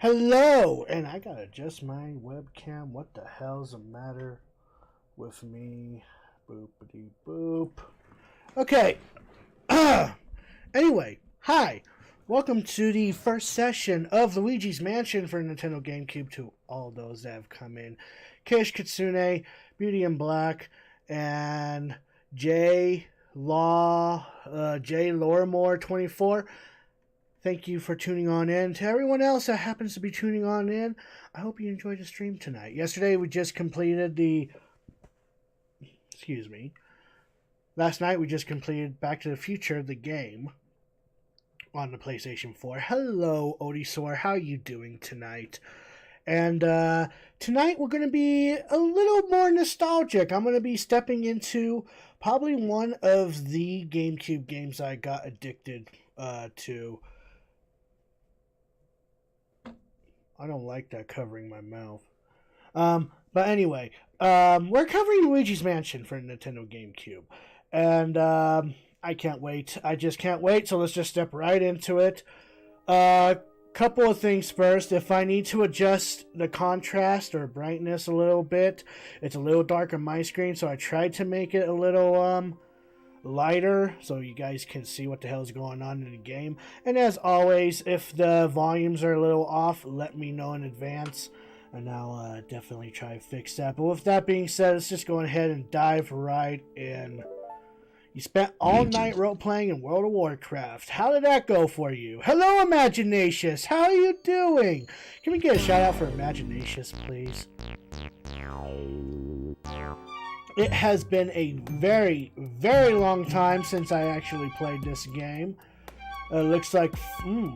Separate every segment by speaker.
Speaker 1: Hello! And I gotta adjust my webcam. What the hell's the matter with me? Boopity boop. Okay. Anyway, hi. Welcome to the first session of Luigi's Mansion for Nintendo GameCube to all those that have come in. Kish Kitsune, Beauty in Black, and J Lorimore 24. Thank you for tuning on in. To everyone else that happens to be tuning on in, I hope you enjoyed the stream tonight. Yesterday we just completed Last night we just completed Back to the Future, the game, on the PlayStation 4. Hello, Odisor. How are you doing tonight? And tonight we're going to be a little more nostalgic. I'm going to be stepping into probably one of the GameCube games I got addicted to. I don't like that covering my mouth. But anyway, we're covering Luigi's Mansion for Nintendo GameCube. And I can't wait. I just can't wait. So let's just step right into it. Couple of things first. If I need to adjust the contrast or brightness a little bit, it's a little dark on my screen. So I tried to make it a little lighter so you guys can see what the hell's going on in the game. And as always, if the volumes are a little off, let me know in advance and I'll definitely try to fix that. But with that being said, let's just go ahead and dive right in. You spent all night role-playing in World of Warcraft. How did that go for you? Hello, Imaginatius! How are you doing? Can we get a shout-out for Imaginatius, please? It has been a very, very long time since I actually played this game. Looks like... I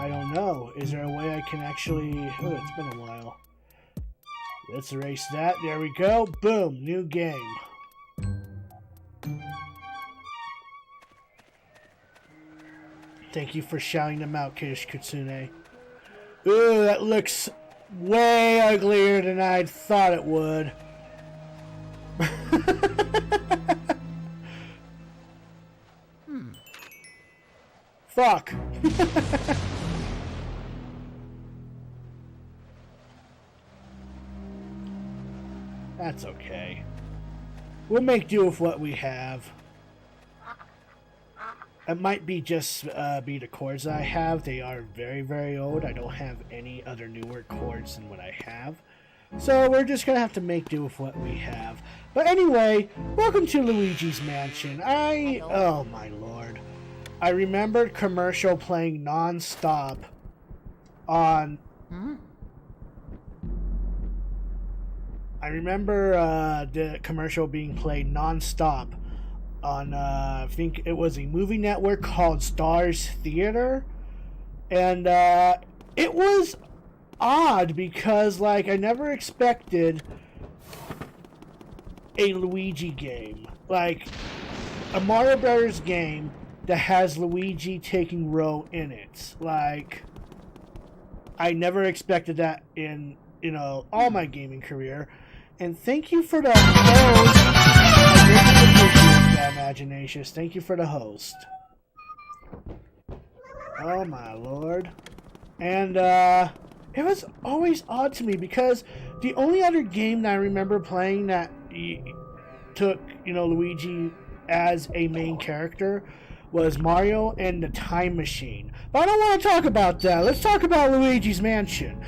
Speaker 1: don't know. Is there a way I can actually... Oh, it's been a while. Let's erase that. There we go. Boom. New game. Thank you for shouting them out, Kish Kitsune. Ooh, that looks way uglier than I thought it would. Fuck. That's okay. We'll make do with what we have. It might be just be the chords I have. They are very, very old. I don't have any other newer chords than what I have. So we're just going to have to make do with what we have. But anyway, welcome to Luigi's Mansion. Oh my lord. I remembered commercial playing non-stop on... I remember the commercial being played non-stop on, I think it was a movie network called Stars Theater. And it was odd because, like, I never expected a Luigi game. Like, a Mario Brothers game that has Luigi taking role in it. Like, I never expected that in, all my gaming career. And thank you for the host. Imaginatius. Thank you for the host. Oh my lord. And it was always odd to me because the only other game that I remember playing that took, Luigi as a main character was Mario and the Time Machine. But I don't want to talk about that. Let's talk about Luigi's Mansion.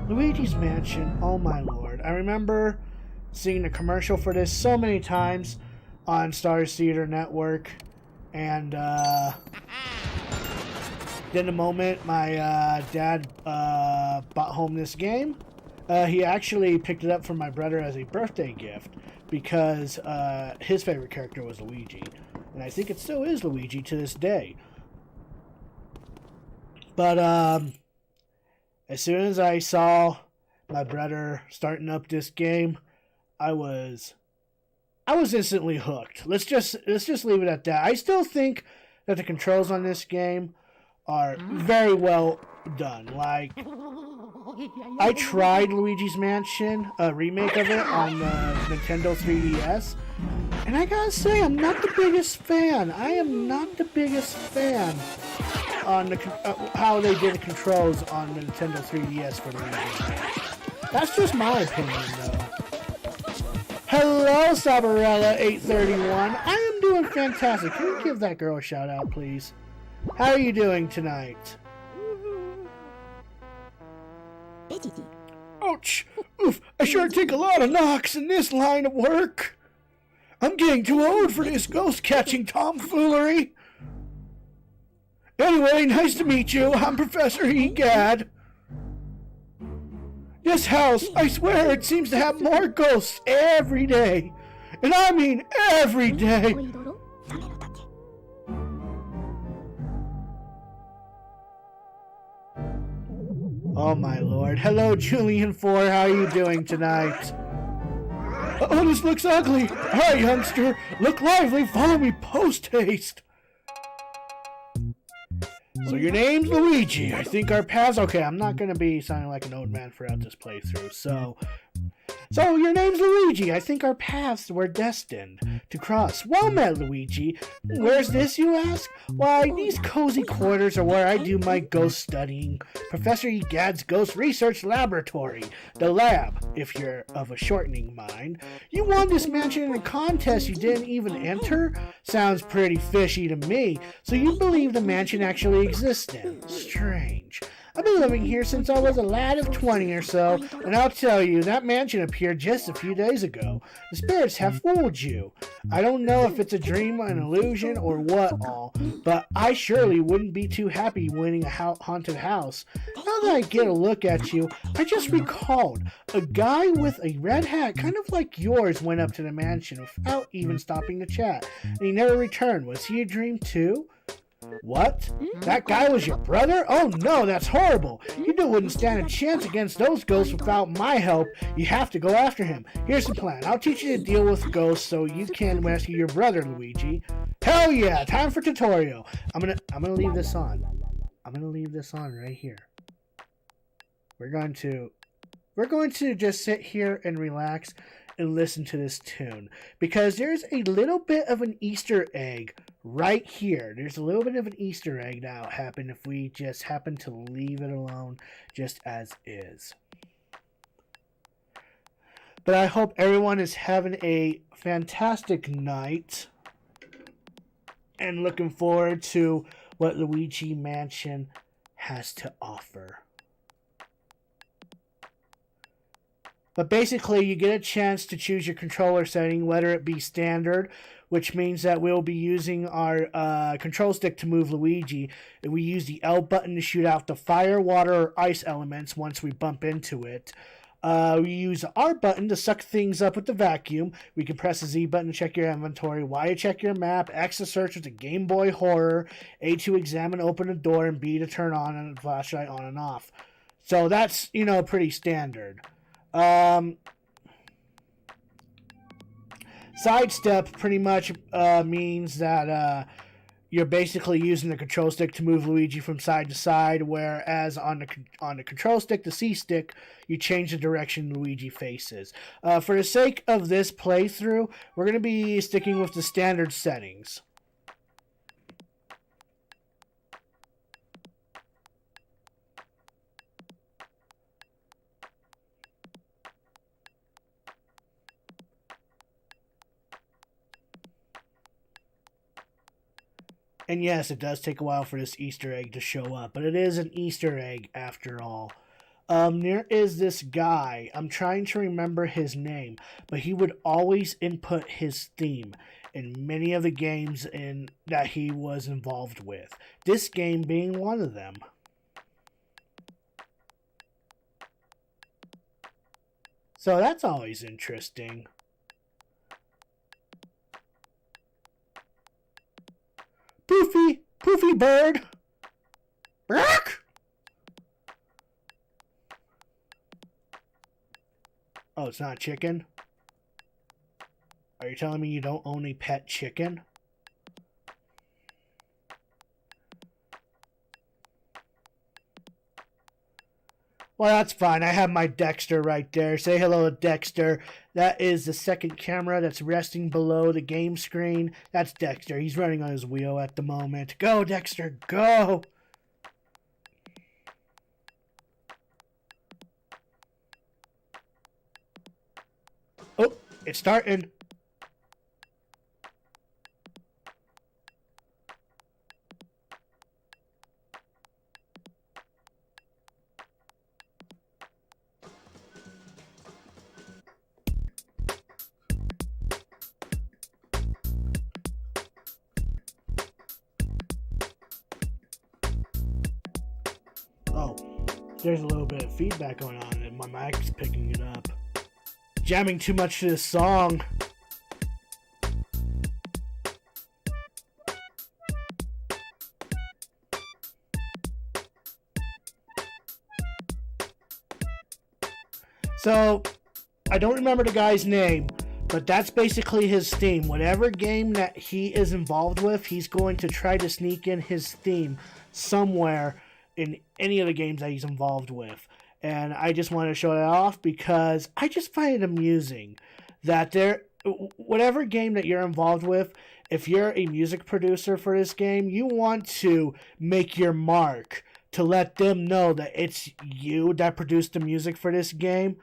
Speaker 1: Luigi's Mansion, oh my lord. I remember seeing the commercial for this so many times on Stars Theater Network. And then the moment my dad bought home this game, he actually picked it up for my brother as a birthday gift because his favorite character was Luigi. And I think it still is Luigi to this day. But as soon as I saw my brother starting up this game, I was instantly hooked. Let's just leave it at that. I still think that the controls on this game are very well done. Like, I tried Luigi's Mansion, a remake of it, on the Nintendo 3DS, And I gotta say, I'm not the biggest fan. I am not the biggest fan on the how they did the controls on the Nintendo 3DS for the Luigi. That's just my opinion, though. Hello, Sabarella831. I am doing fantastic. Can you give that girl a shout out, please? How are you doing tonight? Ouch! Oof! I sure take a lot of knocks in this line of work. I'm getting too old for this ghost-catching tomfoolery. Anyway, nice to meet you. I'm Professor Egad. This house, I swear, it seems to have more ghosts every day. And I mean every day. Oh my lord. Hello, Julian4. How are you doing tonight? Oh, this looks ugly. Hi, youngster. Look lively. Follow me post-haste. So your name's Luigi. I think our paths... Okay, I'm not going to be sounding like an old man throughout this playthrough. So your name's Luigi. I think our paths were destined to cross. Well met, Luigi. Where's this, you ask? Why, these cozy quarters are where I do my ghost studying. Professor Egad's Ghost Research Laboratory. The lab, if you're of a shortening mind. You won this mansion in a contest you didn't even enter? Sounds pretty fishy to me. So you believe the mansion actually existed? Strange. I've been living here since I was a lad of 20 or so, and I'll tell you, that mansion appeared just a few days ago. The spirits have fooled you. I don't know if it's a dream, an illusion, or what all, but I surely wouldn't be too happy winning a haunted house. Now that I get a look at you, I just recalled, a guy with a red hat, kind of like yours, went up to the mansion without even stopping to chat, and he never returned. Was he a dream too? What? That guy was your brother? Oh no, that's horrible. You wouldn't stand a chance against those ghosts without my help. You have to go after him. Here's the plan. I'll teach you to deal with ghosts so you can rescue your brother, Luigi. Hell yeah, time for tutorial. I'm gonna leave this on. I'm gonna leave this on right here. We're going to just sit here and relax and listen to this tune, because there's a little bit of an Easter egg right here. There's a little bit of an Easter egg that'll happen if we just happen to leave it alone just as is. But I hope everyone is having a fantastic night and looking forward to what Luigi Mansion has to offer. But basically, you get a chance to choose your controller setting, whether it be standard, which means that we'll be using our control stick to move Luigi. And we use the L button to shoot out the fire, water, or ice elements once we bump into it. We use the R button to suck things up with the vacuum. We can press the Z button to check your inventory, Y to check your map, X to search with the Game Boy Horror, A to examine, open a door, and B to turn on a flashlight on and off. So that's, pretty standard. Sidestep pretty much means that you're basically using the control stick to move Luigi from side to side, whereas on the control stick, the C stick, you change the direction Luigi faces. For the sake of this playthrough, we're going to be sticking with the standard settings. And yes, it does take a while for this Easter egg to show up, but it is an Easter egg after all. There is this guy, I'm trying to remember his name, but he would always input his theme in many of the games that he was involved with. This game being one of them. So that's always interesting. Poofy! Poofy bird! Rock! Oh, it's not chicken? Are you telling me you don't own a pet chicken? Well, that's fine. I have my Dexter right there. Say hello to Dexter. That is the second camera that's resting below the game screen. That's Dexter. He's running on his wheel at the moment. Go, Dexter, go! Oh, it's starting. Oh, there's a little bit of feedback going on and my mic's picking it up. Jamming too much to this song. So, I don't remember the guy's name, but that's basically his theme. Whatever game that he is involved with, he's going to try to sneak in his theme somewhere in any of the games that he's involved with. And I just want to show that off because I just find it amusing that whatever game that you're involved with, if you're a music producer for this game, you want to make your mark to let them know that it's you that produced the music for this game.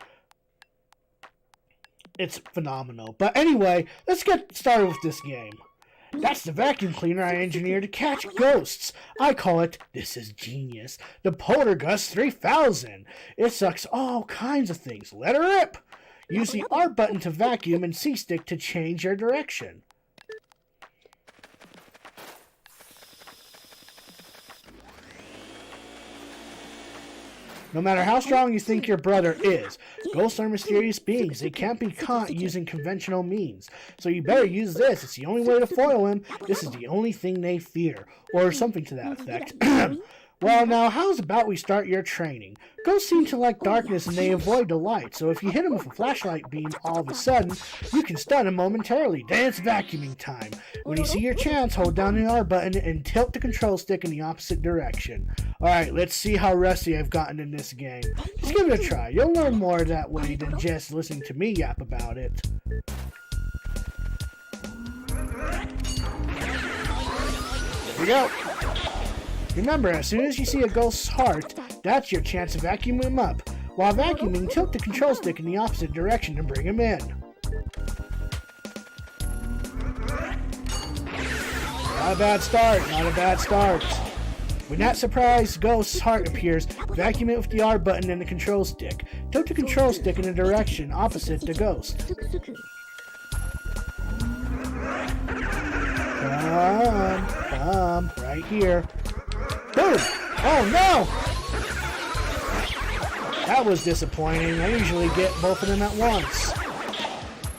Speaker 1: It's phenomenal. But anyway, let's get started with this game. That's the vacuum cleaner I engineered to catch ghosts. I call it, this is genius, the Poltergust 3000. It sucks all kinds of things. Let her rip! Use the R button to vacuum and C stick to change your direction. No matter how strong you think your brother is, ghosts are mysterious beings. They can't be caught using conventional means. So you better use this. It's the only way to foil him. This is the only thing they fear. Or something to that effect. Well, now, how's about we start your training? Ghosts seem to like darkness and they avoid the light, so if you hit them with a flashlight beam all of a sudden, you can stun them momentarily. Then it's vacuuming time. When you see your chance, hold down the R button and tilt the control stick in the opposite direction. Alright, let's see how rusty I've gotten in this game. Just give it a try. You'll learn more that way than just listening to me yap about it. Here we go. Remember, as soon as you see a ghost's heart, that's your chance to vacuum him up. While vacuuming, tilt the control stick in the opposite direction and bring him in. Not a bad start, not a bad start. When that surprise ghost's heart appears, vacuum it with the R button and the control stick. Tilt the control stick in a direction opposite the ghost. Come, right here. Boom! Oh no! That was disappointing. I usually get both of them at once.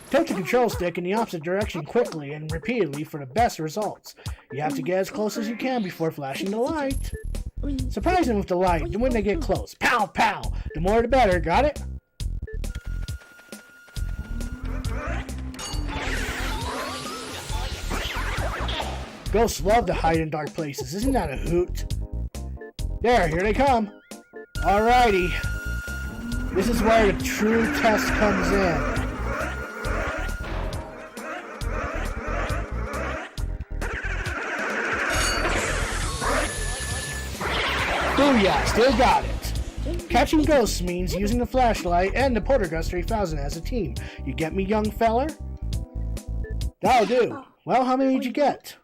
Speaker 1: Tilt the control stick in the opposite direction quickly and repeatedly for the best results. You have to get as close as you can before flashing the light. Surprise them with the light when they get close. Pow, pow! The more the better, got it? Ghosts love to hide in dark places. Isn't that a hoot? There, here they come. Alrighty. This is where the true test comes in. Booyah, still got it. Catching ghosts means using the flashlight and the Poltergust 3000 as a team. You get me, young feller? That'll do. Well, how many did you get?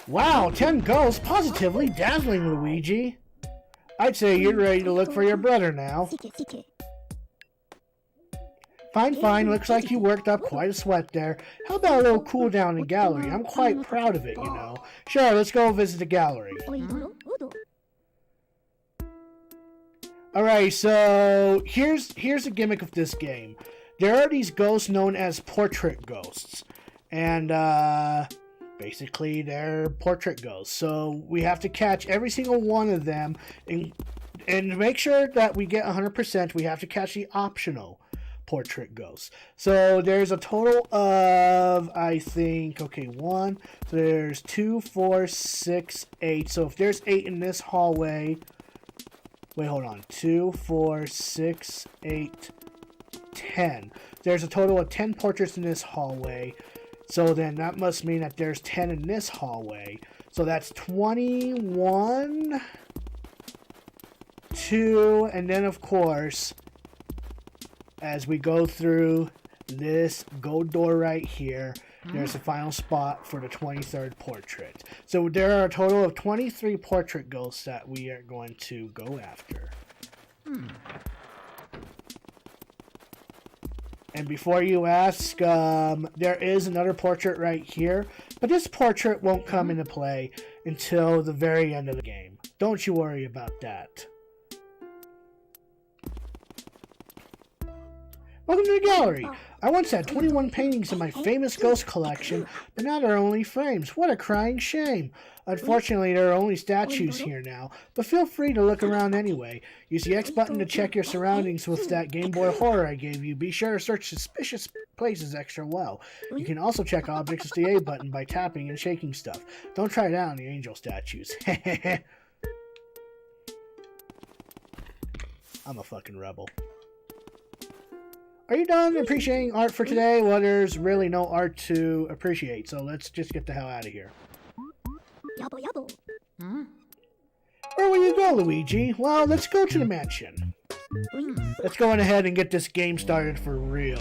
Speaker 1: Wow, 10 ghosts, positively dazzling, Luigi. I'd say you're ready to look for your brother now. Fine, fine, looks like you worked up quite a sweat there. How about a little cool down in the gallery? I'm quite proud of it, you know. Sure, let's go visit the gallery. Alright, so here's a gimmick of this game. There are these ghosts known as portrait ghosts. And, basically, they're portrait ghosts. So we have to catch every single one of them. And to make sure that we get 100%, we have to catch the optional portrait ghosts. So there's a total of, I think, okay, 1. So there's 2, 4, 6, 8. So if there's 8 in this hallway, Wait, hold on. 2, 4, 6, 8, 10. There's a total of 10 portraits in this hallway. So then that must mean that there's 10 in this hallway. So that's 21, 2, and then of course, as we go through this gold door right here, there's the final spot for the 23rd portrait. So there are a total of 23 portrait ghosts that we are going to go after. And before you ask, there is another portrait right here, but this portrait won't come into play until the very end of the game. Don't you worry about that. Welcome to the gallery. I once had 21 paintings in my famous ghost collection, but now there are only frames. What a crying shame. Unfortunately, there are only statues here now, but feel free to look around anyway. Use the X button to check your surroundings with that Game Boy Horror I gave you. Be sure to search suspicious places extra well. You can also check objects with the A button by tapping and shaking stuff. Don't try that on the angel statues. I'm a fucking rebel. Are you done appreciating art for today? Well, there's really no art to appreciate, so let's just get the hell out of here. Where will you go, Luigi? Well, let's go to the mansion. Let's go on ahead and get this game started for real.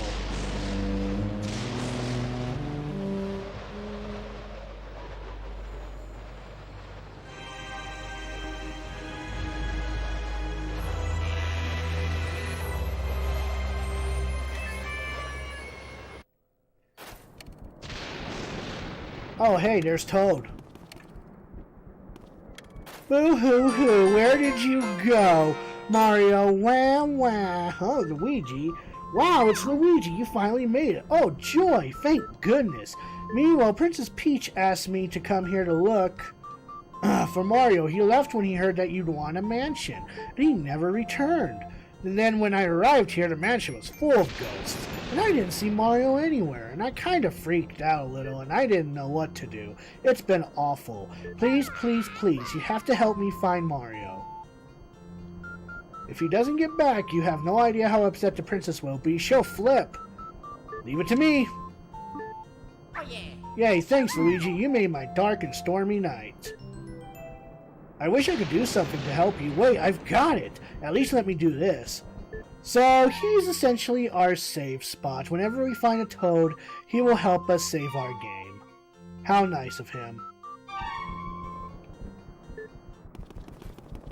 Speaker 1: Oh, hey, there's Toad. Boo-hoo-hoo, where did you go? Mario, wah, wah. Oh, Luigi. Wow, it's Luigi, you finally made it. Oh, joy, thank goodness. Meanwhile, Princess Peach asked me to come here to look for Mario. He left when he heard that you'd want a mansion, but he never returned. And then when I arrived here, the mansion was full of ghosts, and I didn't see Mario anywhere, and I kind of freaked out a little, and I didn't know what to do. It's been awful. Please, please, please, you have to help me find Mario. If he doesn't get back, you have no idea how upset the princess will be. She'll flip. Leave it to me.
Speaker 2: Oh, yeah.
Speaker 1: Yay, thanks, Luigi. You made my dark and stormy night. I wish I could do something to help you. Wait, I've got it. At least let me do this. So, he's essentially our save spot. Whenever we find a Toad, he will help us save our game. How nice of him.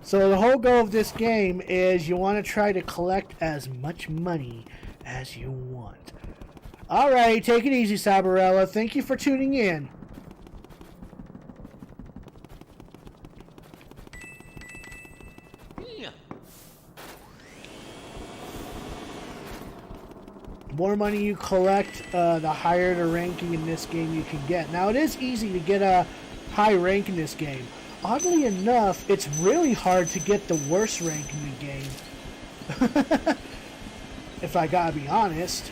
Speaker 1: So, the whole goal of this game is you want to try to collect as much money as you want. Alright, take it easy, Sabarella. Thank you for tuning in. The more money you collect, the higher the ranking in this game you can get. Now, it is easy to get a high rank in this game. Oddly enough, it's really hard to get the worst rank in the game. If I gotta be honest.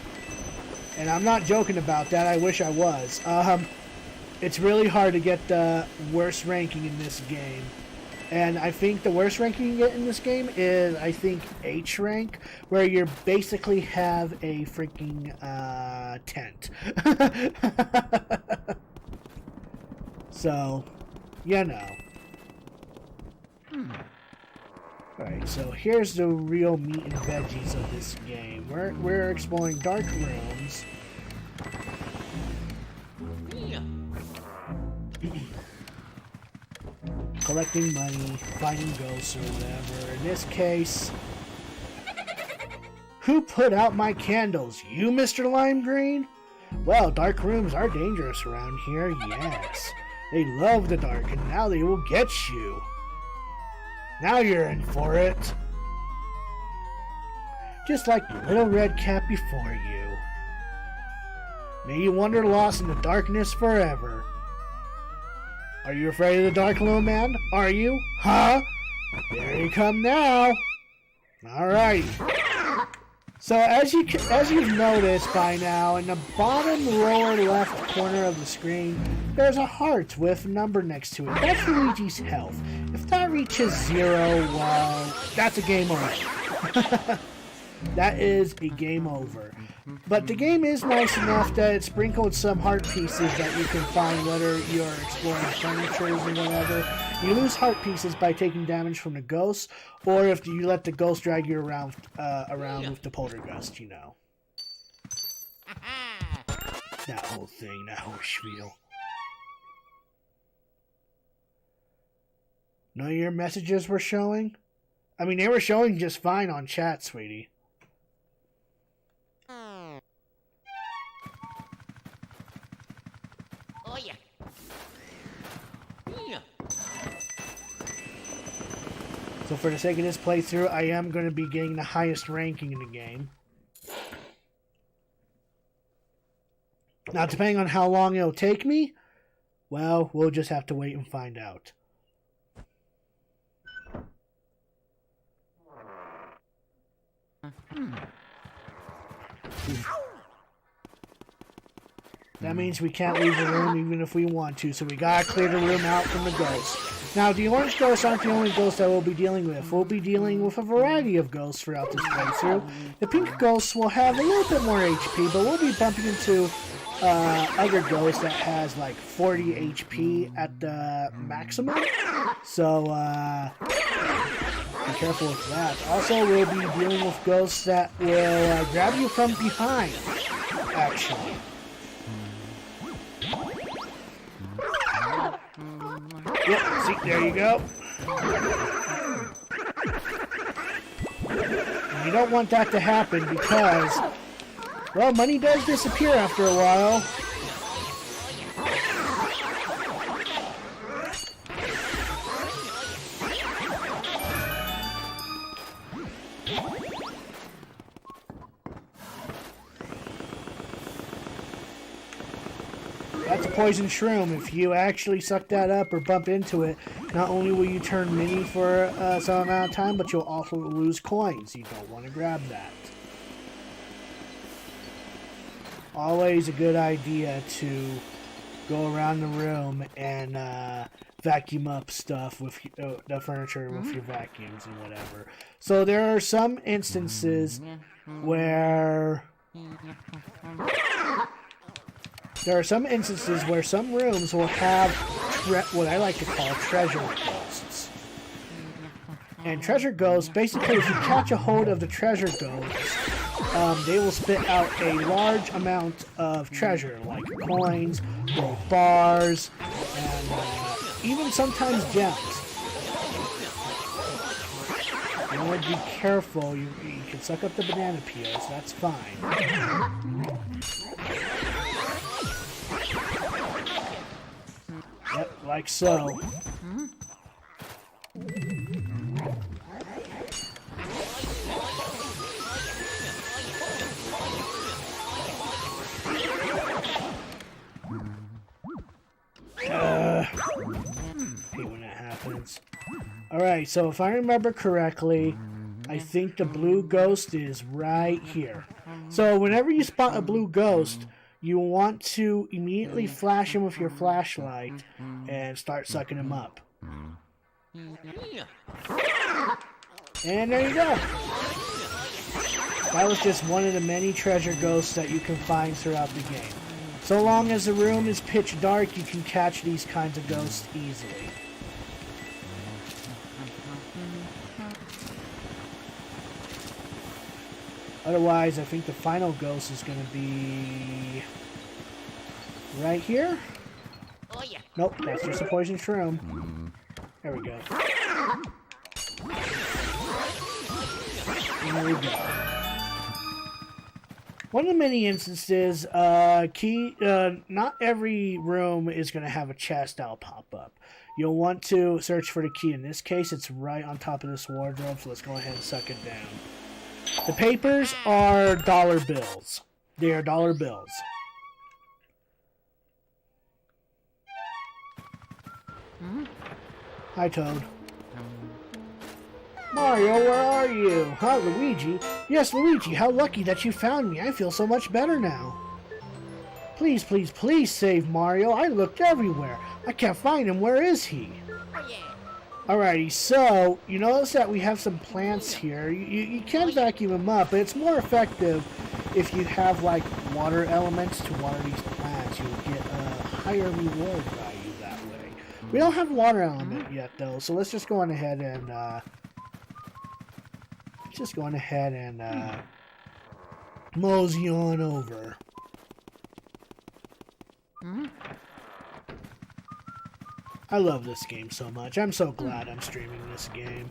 Speaker 1: And I'm not joking about that, I wish I was. It's really hard to get the worst ranking in this game. And I think the worst ranking you get in this game is, I think, H rank, where you basically have a freaking tent. So, you know. Alright, so here's the real meat and veggies of this game. We're exploring dark rooms. Collecting money, finding ghosts or whatever. In this case, who put out my candles? You, Mr. Lime Green? Well, dark rooms are dangerous around here, yes. They love the dark, and now they will get you. Now you're in for it. Just like the little red cat before you. May you wander lost in the darkness forever. Are you afraid of the dark, little man? Are you? Huh? There you come now. Alright. So as you've noticed by now, in the bottom lower left corner of the screen, there's a heart with a number next to it. That's Luigi's health. If that reaches 0, well, that's a game over. That is a game over. But the game is nice enough that it sprinkled some heart pieces that you can find whether you're exploring furniture or whatever. You lose heart pieces by taking damage from the ghosts, or if you let the ghost drag you around with the poltergeist, you know. That whole thing, that whole spiel. None of your messages were showing? I mean, they were showing just fine on chat, sweetie.
Speaker 2: Oh yeah. Yeah.
Speaker 1: So for the sake of this playthrough, I am going to be getting the highest ranking in the game. Now, depending on how long it'll take me, well, we'll just have to wait and find out. That means we can't leave the room even if we want to, so we gotta clear the room out from the ghosts. Now, the orange ghosts aren't the only ghosts that we'll be dealing with. We'll be dealing with a variety of ghosts throughout this playthrough. The pink ghosts will have a little bit more HP, but we'll be bumping into other ghosts that has like 40 HP at the maximum. So, be careful with that. Also, we'll be dealing with ghosts that will grab you from behind, actually. Yep, see, there you go. And you don't want that to happen because, well, money does disappear after a while. That's a poison shroom. If you actually suck that up or bump into it, not only will you turn mini for some amount of time, but you'll also lose coins. You don't want to grab that. Always a good idea to go around the room and vacuum up stuff with the furniture with your vacuums and whatever. So there are some instances where some rooms will have what I like to call treasure ghosts. And treasure ghosts, basically, if you catch a hold of the treasure ghosts, they will spit out a large amount of treasure, like coins, gold bars, and even sometimes gems. You want to be careful. You can suck up the banana peels, that's fine. Yep, like so. Hate when that happens. Alright, so if I remember correctly, I think the blue ghost is right here. So whenever you spot a blue ghost, you want to immediately flash him with your flashlight and start sucking him up. And there you go. That was just one of the many treasure ghosts that you can find throughout the game. So long as the room is pitch dark, you can catch these kinds of ghosts easily. Otherwise, I think the final ghost is going to be right here.
Speaker 2: Oh yeah.
Speaker 1: Nope, that's just a poison shroom. There we go. And there we go. One of the many instances, not every room is going to have a chest that'll pop up. You'll want to search for the key. In this case, it's right on top of this wardrobe, so let's go ahead and suck it down. The papers are dollar bills. They are dollar bills. Hi, Toad. Mario, where are you? Huh, Luigi? Yes, Luigi, how lucky that you found me. I feel so much better now. Please, please, please save Mario. I looked everywhere. I can't find him. Where is he?
Speaker 2: Oh yeah.
Speaker 1: Alrighty, so you notice that we have some plants here. You can vacuum them up, but it's more effective if you have like water elements to water these plants. You'll get a higher reward value that way. We don't have a water element yet though, so let's just go on ahead and mosey on over. I love this game so much. I'm so glad I'm streaming this game.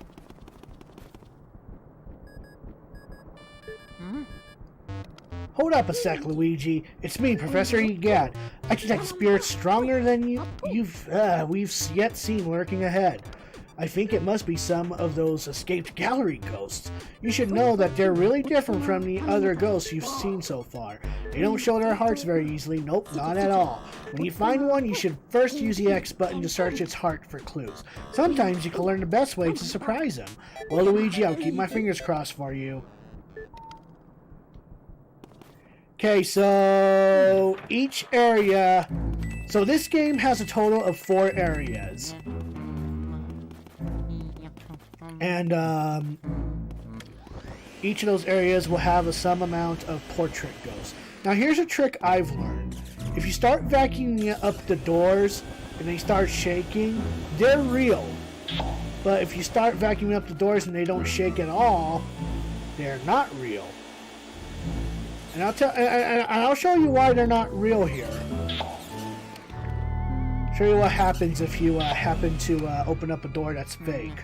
Speaker 1: Hold up a sec, Luigi. It's me, Professor Egad. I detect spirits stronger than we've yet seen lurking ahead. I think it must be some of those escaped gallery ghosts. You should know that they're really different from the other ghosts you've seen so far. They don't show their hearts very easily. Nope, not at all. When you find one, you should first use the X button to search its heart for clues. Sometimes you can learn the best way to surprise them. Well, Luigi, I'll keep my fingers crossed for you. Okay, so each area... So this game has a total of 4 areas. And each of those areas will have some amount of portrait ghosts. Now here's a trick I've learned. If you start vacuuming up the doors and they start shaking, they're real. But if you start vacuuming up the doors and they don't shake at all, they're not real. And I'll show you why they're not real here. Show you what happens if you happen to open up a door that's fake.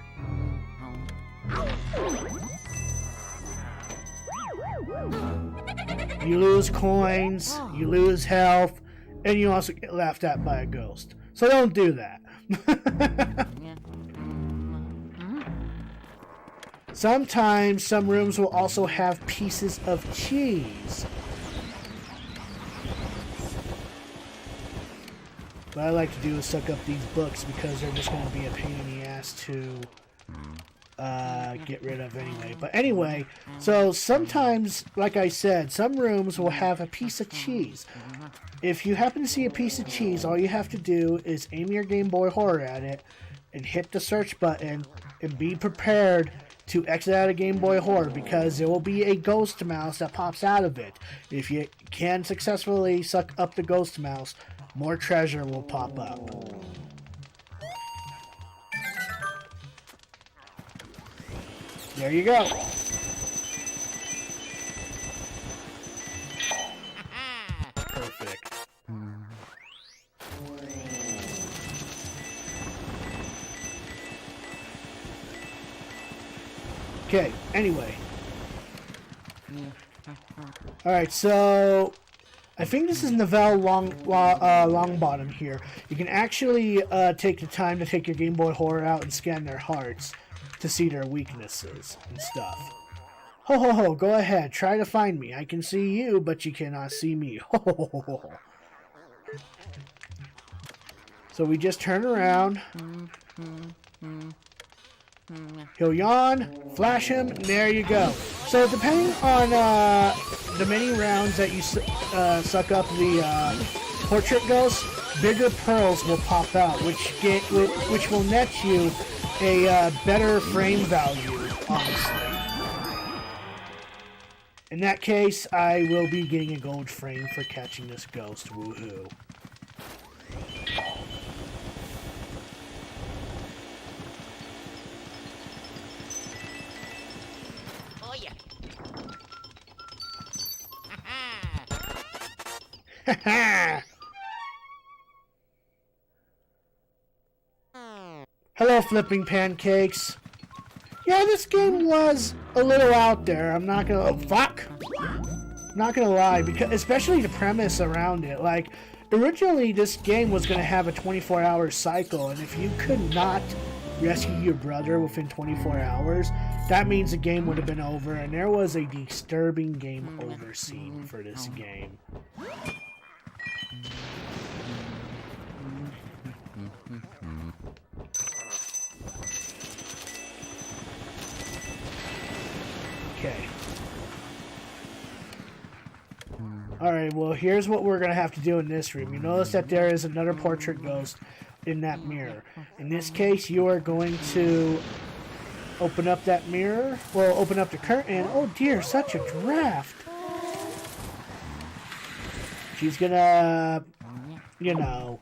Speaker 1: You lose coins, you lose health, and you also get laughed at by a ghost. So don't do that. Sometimes some rooms will also have pieces of cheese. What I like to do is suck up these books because they're just going to be a pain in the ass to get rid of anyway. But anyway, so sometimes, like I said, some rooms will have a piece of cheese. If you happen to see a piece of cheese, all you have to do is aim your Game Boy Horror at it and hit the search button and be prepared to exit out of Game Boy Horror because there will be a ghost mouse that pops out of it. If you can successfully suck up the ghost mouse, more treasure will pop up. There you go. Perfect. Okay, anyway. Alright, so I think this is Novell Longbottom here. You can actually take the time to take your Game Boy Horror out and scan their hearts to see their weaknesses and stuff. Ho ho ho, go ahead, try to find me. I can see you, but you cannot see me. Ho ho ho ho. So we just turn around. He'll yawn, flash him, and there you go. So depending on the many rounds that you suck up the portrait ghosts, bigger pearls will pop out, which will net you a better frame value, honestly. In that case, I will be getting a gold frame for catching this ghost. Woohoo.
Speaker 2: Oh yeah.
Speaker 1: Haha! Hello, Flipping Pancakes. Yeah, this game was a little out there. I'm not gonna... Oh, fuck! I'm not gonna lie, because especially the premise around it. Like, originally this game was gonna have a 24-hour cycle, and if you could not rescue your brother within 24 hours, that means the game would have been over, and there was a disturbing game over scene for this game. Okay. Alright, well, here's what we're going to have to do in this room. You notice that there is another portrait ghost in that mirror. In this case, you are going to open up that mirror. Well, open up the curtain. Oh dear, such a draft. She's going to, you know,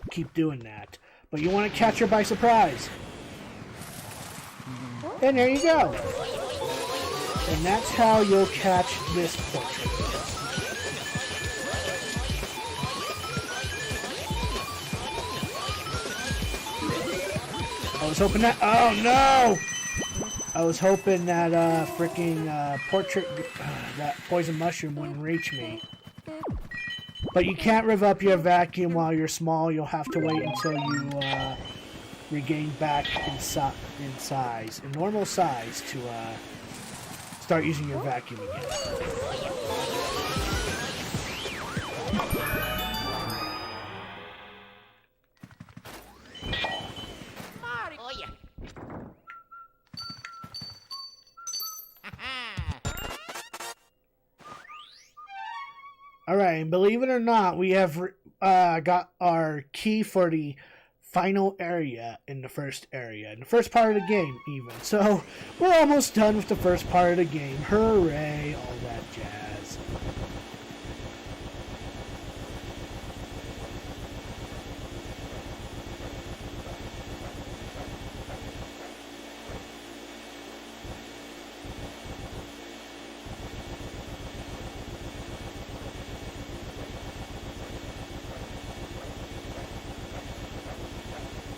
Speaker 1: keep doing that. But you want to catch her by surprise. And there you go. And that's how you'll catch this portrait. I was hoping that... Oh, no! I was hoping that freaking portrait... that poison mushroom wouldn't reach me. But you can't rev up your vacuum while you're small. You'll have to wait until you regain back in size, in normal size, to start using your vacuum again. Alright, and believe it or not, we have got our key for the final area in the first part of the game, even. So, we're almost done with the first part of the game. Hooray, all that jazz.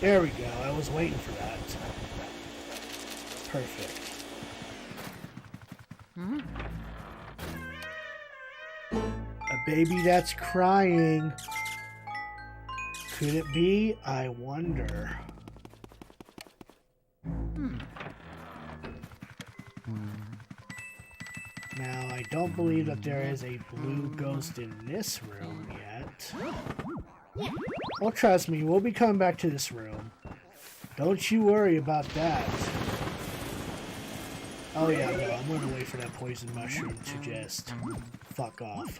Speaker 1: There we go. I was waiting for that. Perfect. A baby that's crying. Could it be? I wonder. Now, I don't believe that there is a blue ghost in this room yet. Well, trust me, we'll be coming back to this room. Don't you worry about that. Oh yeah, no, I'm gonna wait for that poison mushroom to just fuck off.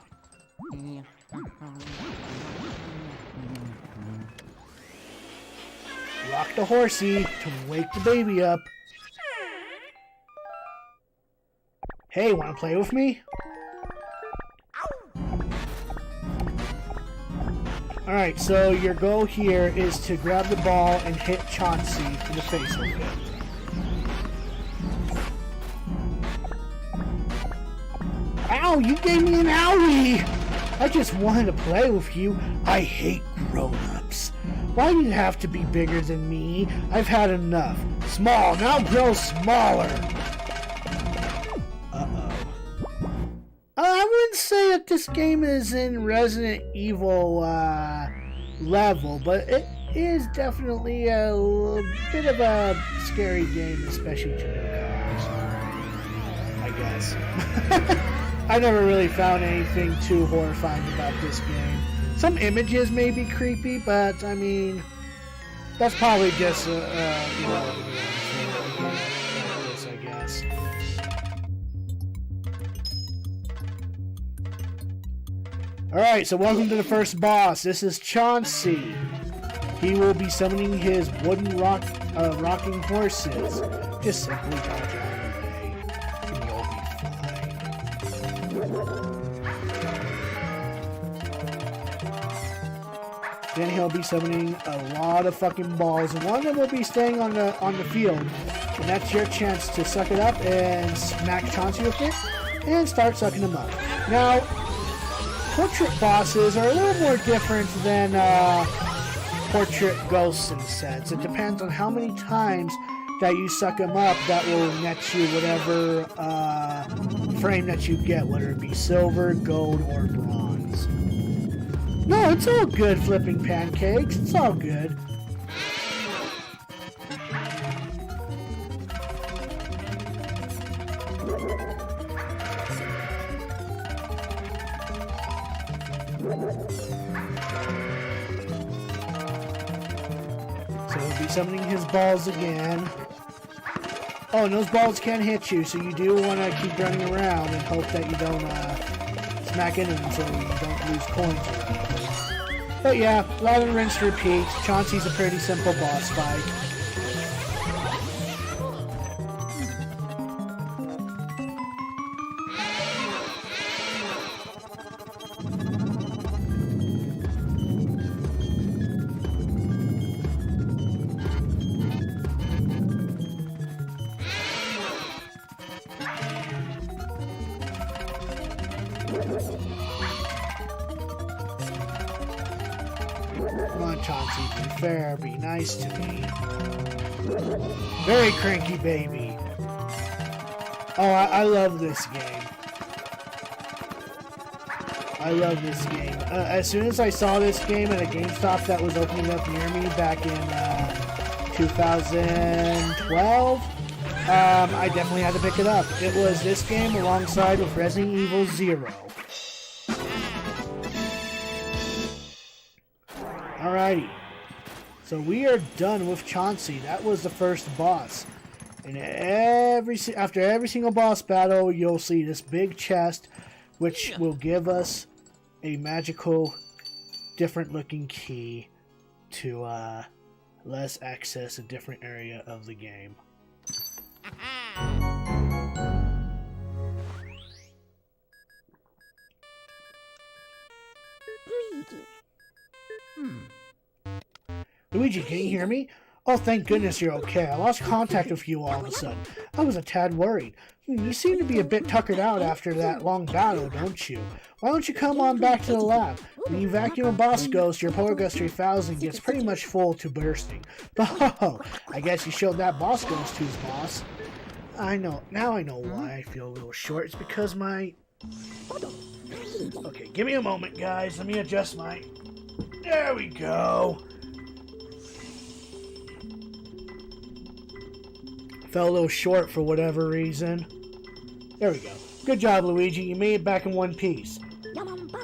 Speaker 1: Rock the horsey to wake the baby up. Hey, wanna play with me? Alright, so your goal here is to grab the ball and hit Chauncey in the face with it. Ow, you gave me an owie! I just wanted to play with you. I hate grown-ups. Why do you have to be bigger than me? I've had enough. Small, now grow smaller. I wouldn't say that this game is in Resident Evil level, but it is definitely a bit of a scary game, especially to newcomers, I guess. I never really found anything too horrifying about this game. Some images may be creepy, but I mean, that's probably just irrelevant for this, I guess. Alright, so welcome to the first boss. This is Chauncey. He will be summoning his wooden rocking horses. Just simply dodge out of the way, and you'll be fine. Then he'll be summoning a lot of fucking balls, and one of them will be staying on the field. And that's your chance to suck it up and smack Chauncey with it, and start sucking him up. Now, portrait bosses are a little more different than portrait ghosts in a sense. It depends on how many times that you suck them up that will net you whatever frame that you get, whether it be silver, gold, or bronze. No, it's all good, flipping pancakes. It's all good. So he'll be summoning his balls again. Oh, and those balls can hit you, so you do want to keep running around and hope that you don't smack into them so you don't lose coins or whatever. But yeah, a lot of rinse repeat. Chauncey's a pretty simple boss fight. Come on, Chauncey, be fair, be nice to me. Very cranky baby. Oh, I love this game. I love this game. As soon as I saw this game at a GameStop that was opening up near me back in 2012, I definitely had to pick it up. It was this game alongside with Resident Evil 0. Alrighty, so we are done with Chauncey. That was the first boss. And after every single boss battle, you'll see this big chest, which will give us a magical, different looking key to let us access a different area of the game. Luigi, can you hear me? Oh, thank goodness you're okay. I lost contact with you all of a sudden. I was a tad worried. You seem to be a bit tuckered out after that long battle, don't you? Why don't you come on back to the lab? When you vacuum a boss ghost, your Poltergust 3000 gets pretty much full to bursting. Oh, I guess you showed that boss ghost who's boss. I know. Now I know why I feel a little short. It's because my... Okay, give me a moment, guys. Let me adjust my... There we go. Fell a little short for whatever reason. There we go. Good job, Luigi. You made it back in one piece.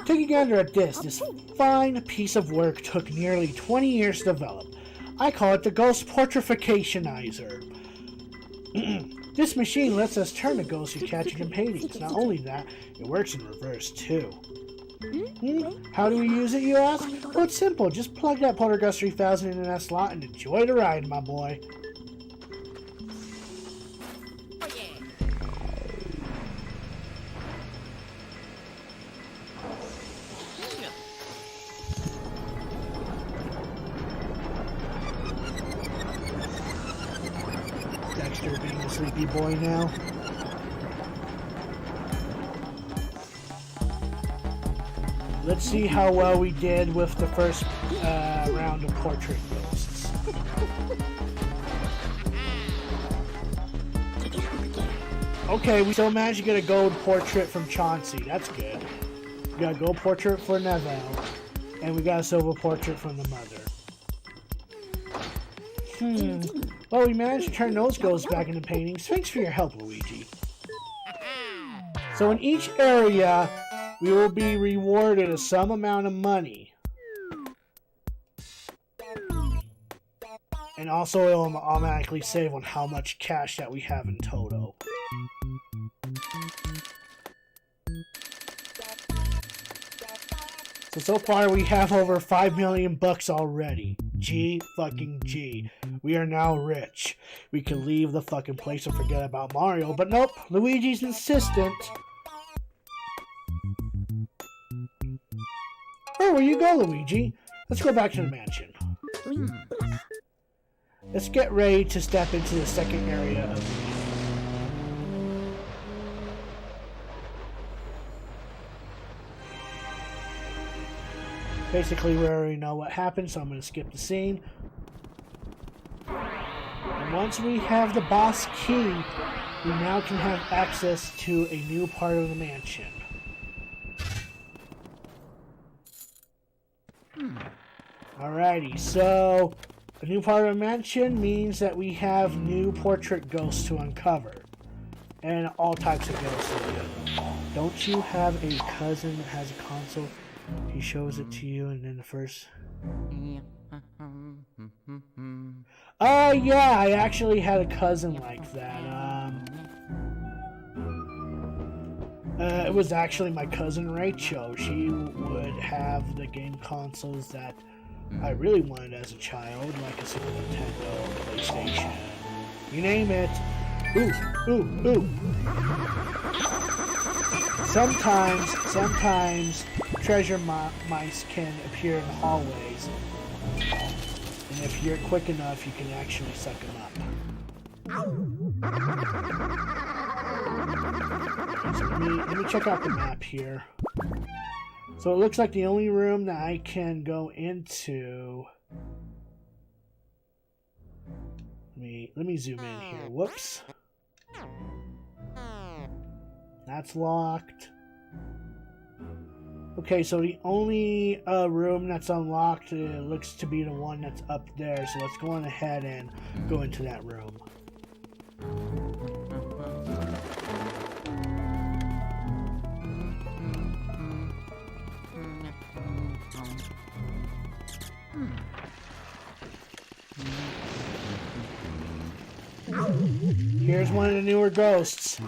Speaker 1: Take a gander at this. This fine piece of work took nearly 20 years to develop. I call it the Ghost Portrificationizer. This machine lets us turn the ghosts we captured in paintings. Not only that, it works in reverse, too. How do we use it, you ask? Well, it's simple. Just plug that Poltergust 3000 into that slot and enjoy the ride, my boy. Dexter being a sleepy boy now. Let's see how well we did with the first round of portrait ghosts. Okay, we still managed to get a gold portrait from Chauncey. That's good. We got a gold portrait for Neville, and we got a silver portrait from the mother. Well, we managed to turn those ghosts back into paintings. Thanks for your help, Luigi. So in each area, we will be rewarded a some amount of money. And also it will automatically save on how much cash that we have in total. So far we have over 5 million bucks already. G fucking G. We are now rich. We can leave the fucking place and forget about Mario, but nope, Luigi's insistent. Oh, where you go, Luigi? Let's go back to the mansion. Let's get ready to step into the second area of the game. Basically, we already know what happened, so I'm going to skip the scene. And once we have the boss key, we now can have access to a new part of the mansion. Alrighty, so a new part of the mansion means that we have new portrait ghosts to uncover. And all types of ghosts again. Don't you have a cousin that has a console? He shows it to you and then the first... Yeah, I actually had a cousin like that. It was actually my cousin Rachel. She would have the game consoles that I really wanted as a child, like a Super Nintendo, PlayStation, you name it. Ooh, ooh, ooh. Sometimes treasure mice can appear in hallways, and if you're quick enough, you can actually suck them up. So let me check out the map here. So it looks like the only room that I can go into. Let me zoom in here. Whoops. That's locked. Okay, so the only room that's unlocked looks to be the one that's up there. So let's go on ahead and go into that room. Here's one of the newer ghosts.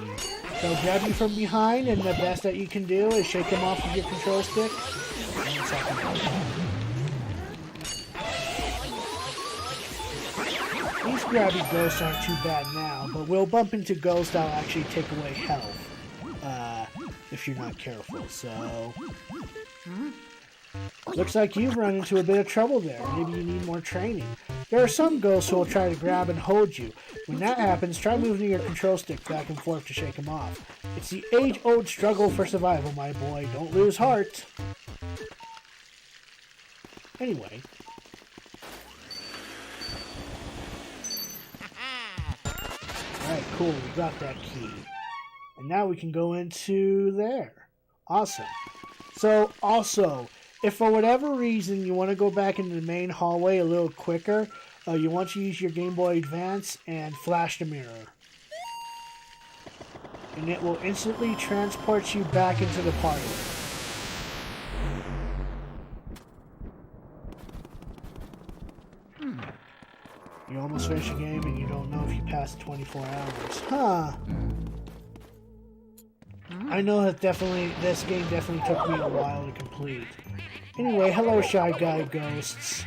Speaker 1: They'll grab you from behind, and the best that you can do is shake them off with your control stick. These grabby ghosts aren't too bad now, but we'll bump into ghosts that'll actually take away health if you're not careful. So, looks like you've run into a bit of trouble there. Maybe you need more training. There are some ghosts who will try to grab and hold you. When that happens, try moving your control stick back and forth to shake them off. It's the age-old struggle for survival, my boy. Don't lose heart. Anyway. Alright, cool. We got that key. And now we can go into there. Awesome. So, also, if for whatever reason you want to go back into the main hallway a little quicker, you want to use your Game Boy Advance and flash the mirror. And it will instantly transport you back into the party. You almost finish a game and you don't know if you passed 24 hours. Huh. I know that this game definitely took me a while to complete. Anyway, hello Shy Guy ghosts.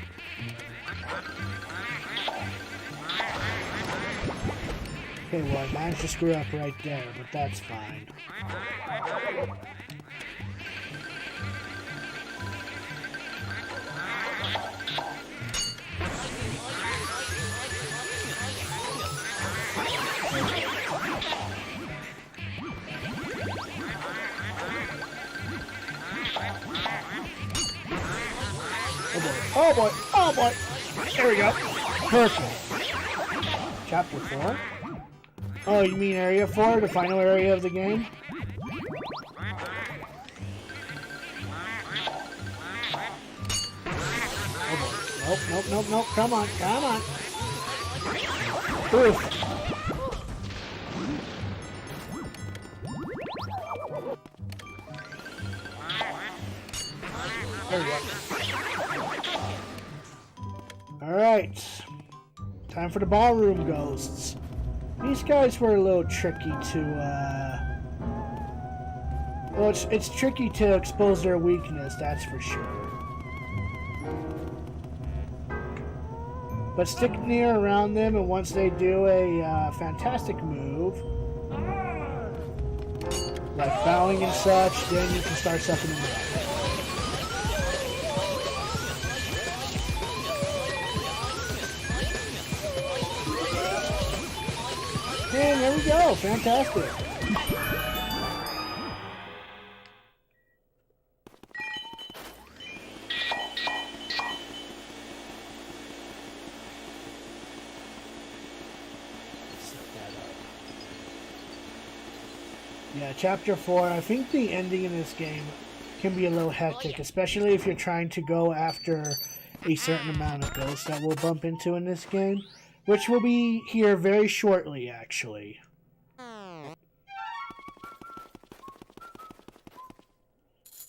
Speaker 1: Okay, well I managed to screw up right there, but that's fine. Oh boy, oh boy! There we go. Perfect. Chapter 4? Oh, you mean Area 4, the final area of the game? Oh boy. Nope, nope, come on, come on! Oof. There we go. Alright. Time for the ballroom ghosts. These guys were a little tricky to, well, it's tricky to expose their weakness, that's for sure. But stick near around them, and once they do a fantastic move, like bowing and such, then you can start sucking them up. And there we go, fantastic. Yeah, Chapter 4, I think the ending in this game can be a little hectic, especially if you're trying to go after a certain amount of ghosts that we'll bump into in this game, which will be here very shortly, actually.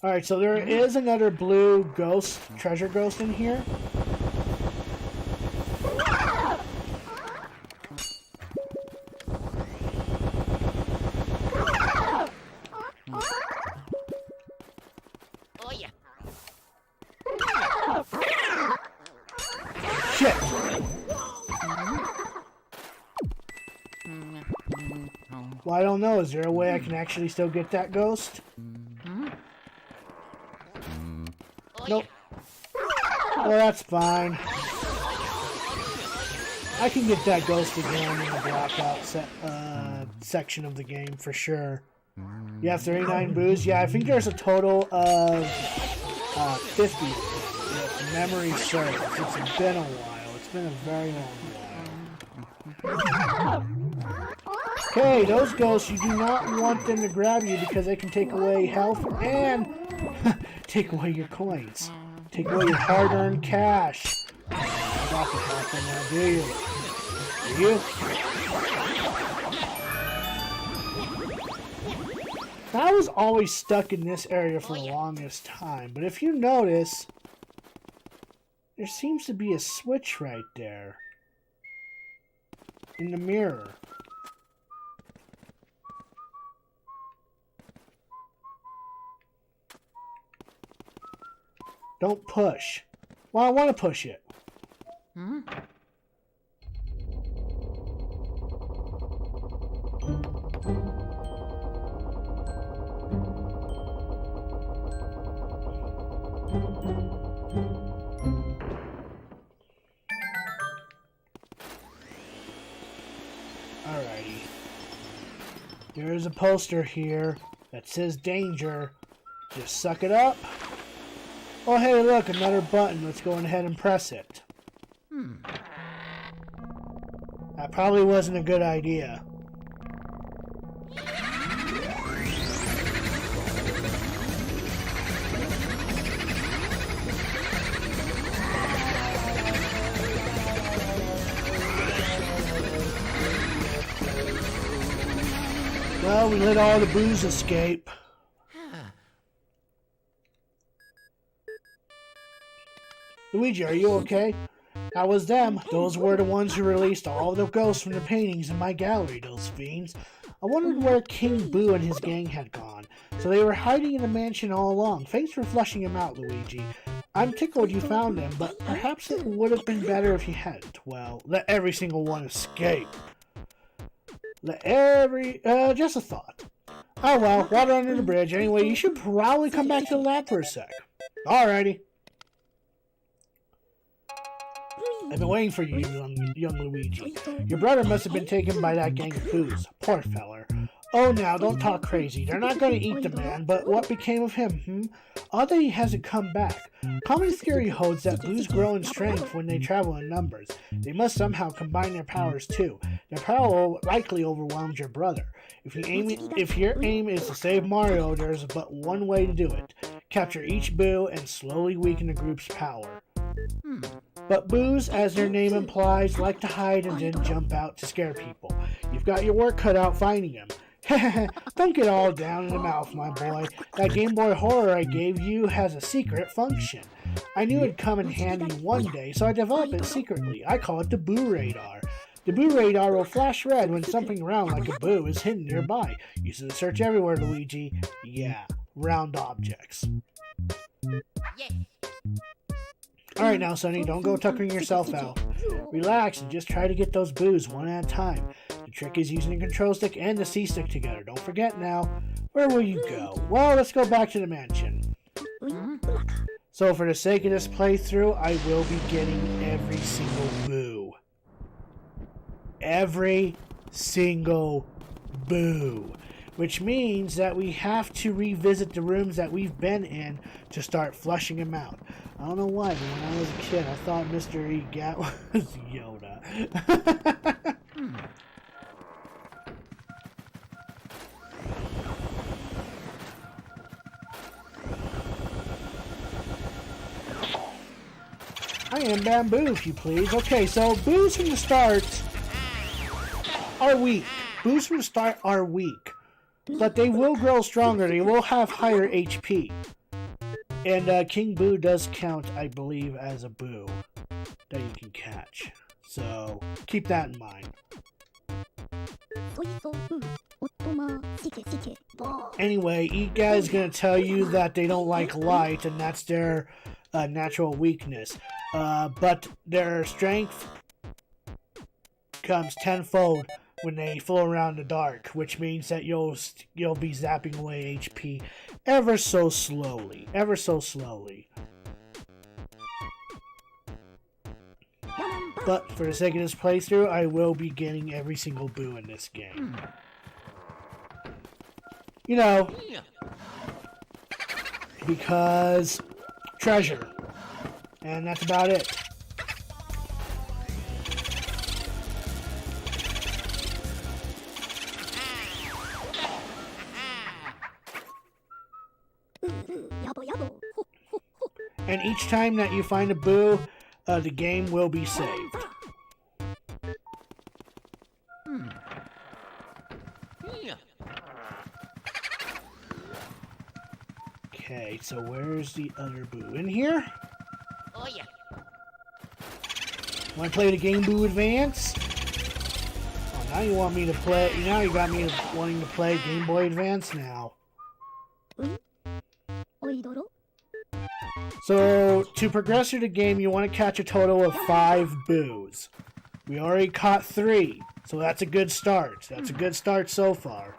Speaker 1: Alright, so there is another blue ghost, treasure ghost in here. Well, I don't know. Is there a way I can actually still get that ghost? Nope. Well, that's fine. I can get that ghost again in the blackout section of the game for sure. Yeah, 39 boos. Yeah, I think there's a total of 50 if memory serves. It's been a while. It's been a very long while. Okay, those ghosts, you do not want them to grab you because they can take away health and take away your coins. Take away your hard-earned cash. That can happen now, do you? Do you? I was always stuck in this area for the longest time, but if you notice, there seems to be a switch right there. In the mirror. Don't push. Well, I want to push it. Alrighty. There's a poster here that says danger. Just suck it up. Oh, hey, look, another button. Let's go ahead and press it. That probably wasn't a good idea. Well, we let all the booze escape. Luigi, are you okay? That was them. Those were the ones who released all the ghosts from the paintings in my gallery, those fiends. I wondered where King Boo and his gang had gone. So they were hiding in the mansion all along. Thanks for flushing him out, Luigi. I'm tickled you found them, but perhaps it would have been better if you hadn't. Well, let every single one escape. Just a thought. Oh well, water under the bridge. Anyway, you should probably come back to the lab for a sec. Alrighty. I've been waiting for you, young Luigi. Your brother must have been taken by that gang of boos. Poor feller. Oh, now, don't talk crazy. They're not going to eat the man, but what became of him, Odd that he hasn't come back. Common theory holds that boos grow in strength when they travel in numbers. They must somehow combine their powers, too. Their power likely overwhelmed your brother. If your aim is to save Mario, there's but one way to do it. Capture each boo and slowly weaken the group's power. But boos, as their name implies, like to hide and then jump out to scare people. You've got your work cut out finding them. Don't get all down in the mouth, my boy. That Game Boy Horror I gave you has a secret function. I knew it'd come in handy one day, so I developed it secretly. I call it the Boo Radar. The Boo Radar will flash red when something round like a boo is hidden nearby. Use it to search everywhere, Luigi. Yeah, round objects. Alright now, Sonny, don't go tuckering yourself out. Relax and just try to get those boos one at a time. The trick is using the control stick and the C-stick together. Don't forget now. Where will you go? Well, let's go back to the mansion. So for the sake of this playthrough, I will be getting every single boo. Every single boo. Which means that we have to revisit the rooms that we've been in to start flushing them out. I don't know why, but when I was a kid, I thought Mr. Egat was Yoda. I am Bamboo, if you please. Okay, so boos from the start are weak. Boos from the start are weak. But they will grow stronger. They will have higher HP. And King Boo does count, I believe, as a boo that you can catch. So, keep that in mind. Anyway, Iga is going to tell you that they don't like light, and that's their natural weakness. But their strength comes tenfold when they flow around in the dark, which means that you'll be zapping away HP ever so slowly, ever so slowly. But for the sake of this playthrough, I will be getting every single boo in this game. You know, because treasure. And that's about it. And each time that you find a boo, the game will be saved. Okay, so where's the other boo? In here?
Speaker 2: Oh yeah.
Speaker 1: Want to play the Game Boo Advance? Oh, now you want me to play. Now you got me wanting to play Game Boy Advance now. So, to progress through the game, you want to catch a total of 5 boos. We already caught 3, so that's a good start. That's a good start so far.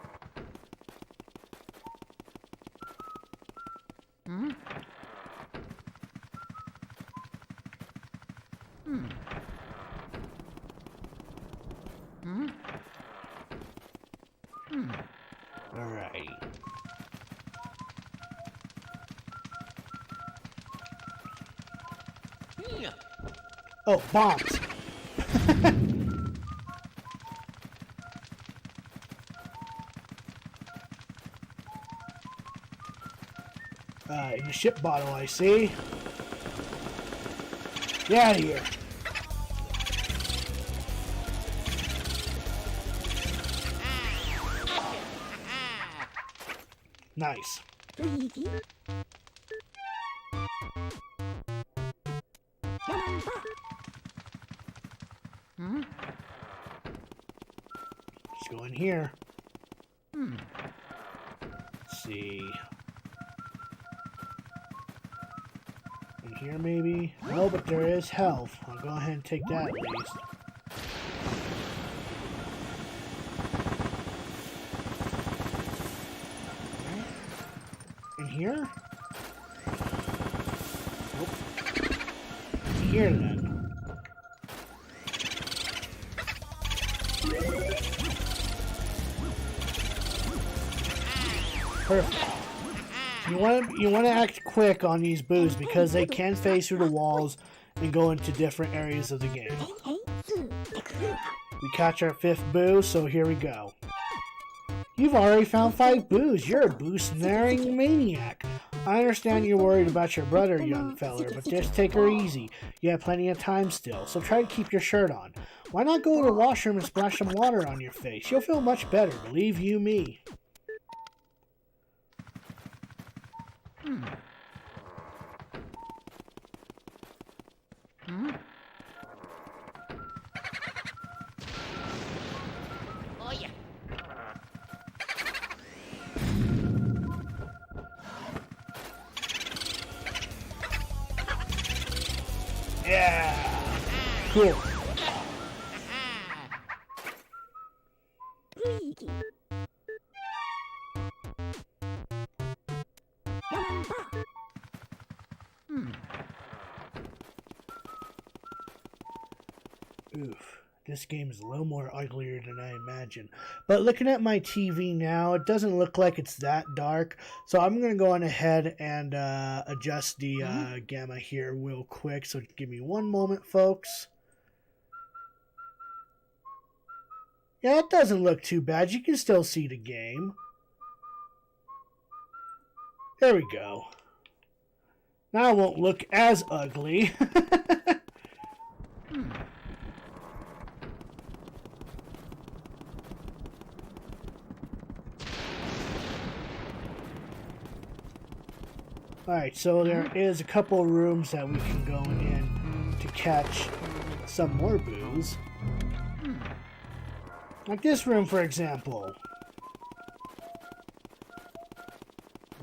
Speaker 1: Alright. Oh, bombs! In the ship bottle, I see. Get out of here. Nice. Let's go in here. Let's see. In here, maybe? No, but there is health. I'll go ahead and take that at least. In here? Nope. In here, then. Perfect. You want to act quick on these boos because they can phase through the walls and go into different areas of the game. We catch our 5th boo, so here we go. You've already found 5 boos. You're a boo-snaring maniac. I understand you're worried about your brother, young feller, but just take her easy. You have plenty of time still, so try to keep your shirt on. Why not go to the washroom and splash some water on your face? You'll feel much better, believe you me.
Speaker 2: Oh yeah.
Speaker 1: Yeah! Cool. Oof. This game is a little more uglier than I imagined. But looking at my TV now, it doesn't look like it's that dark. So I'm going to go on ahead and adjust the gamma here real quick. So give me one moment, folks. Yeah, it doesn't look too bad. You can still see the game. There we go. Now it won't look as ugly. Alright, so there is a couple rooms that we can go in to catch some more boos. Like this room, for example.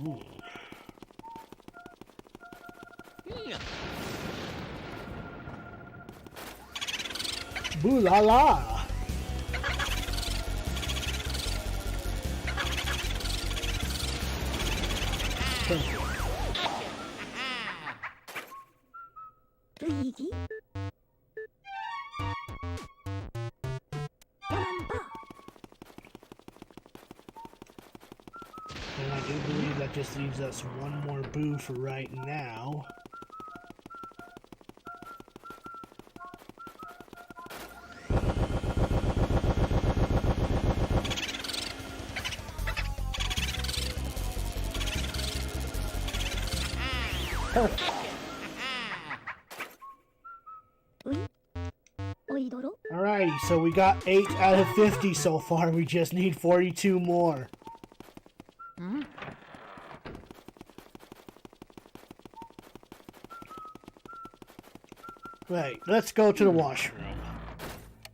Speaker 1: Ooh. Boo la la!
Speaker 3: Luigi.
Speaker 1: And I do believe that just leaves us one more boo for right now. Alrighty, so we got 8 out of 50 so far. We just need 42 more. Right, let's go to the washroom.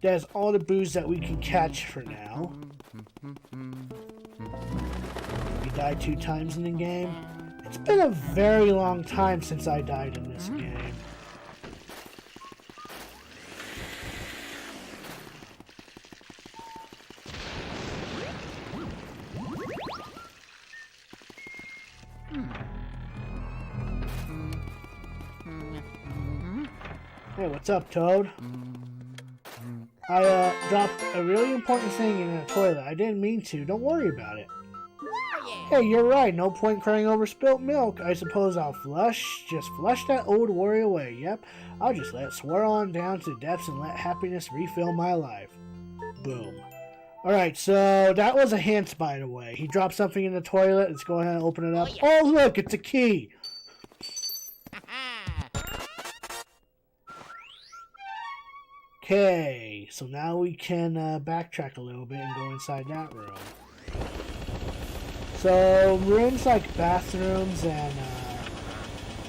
Speaker 1: That's all the boos that we can catch for now. We died 2 times in the game. It's been a very long time since I died in this game. Hey, what's up, Toad? I dropped a really important thing in the toilet. I didn't mean to. Don't worry about it. Hey, you're right. No point crying over spilt milk. I suppose I'll just flush that old worry away. Yep, I'll just let it swirl on down to the depths and let happiness refill my life. Boom. Alright, so that was a hint, by the way. He dropped something in the toilet. Let's go ahead and open it up. Oh, look, it's a key. Okay, so now we can backtrack a little bit and go inside that room. So rooms like bathrooms and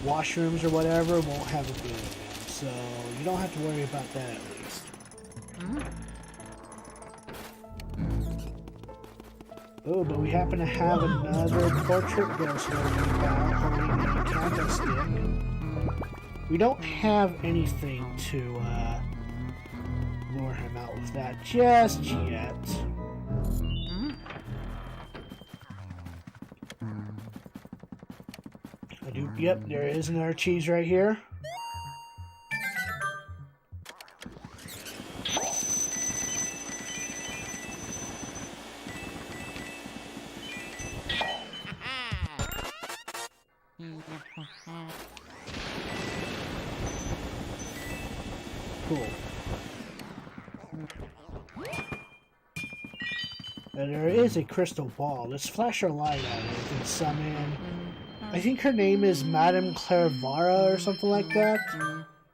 Speaker 1: washrooms or whatever won't have a boo in them, so you don't have to worry about that at least. Oh, but we happen to have another portrait ghost holding a candlestick. We don't have anything to lure him out with that just yet. Yep, there is another cheese right here. Cool. And there is a crystal ball. Let's flash our light at it and summon. I think her name is Madame Clairvara or something like that.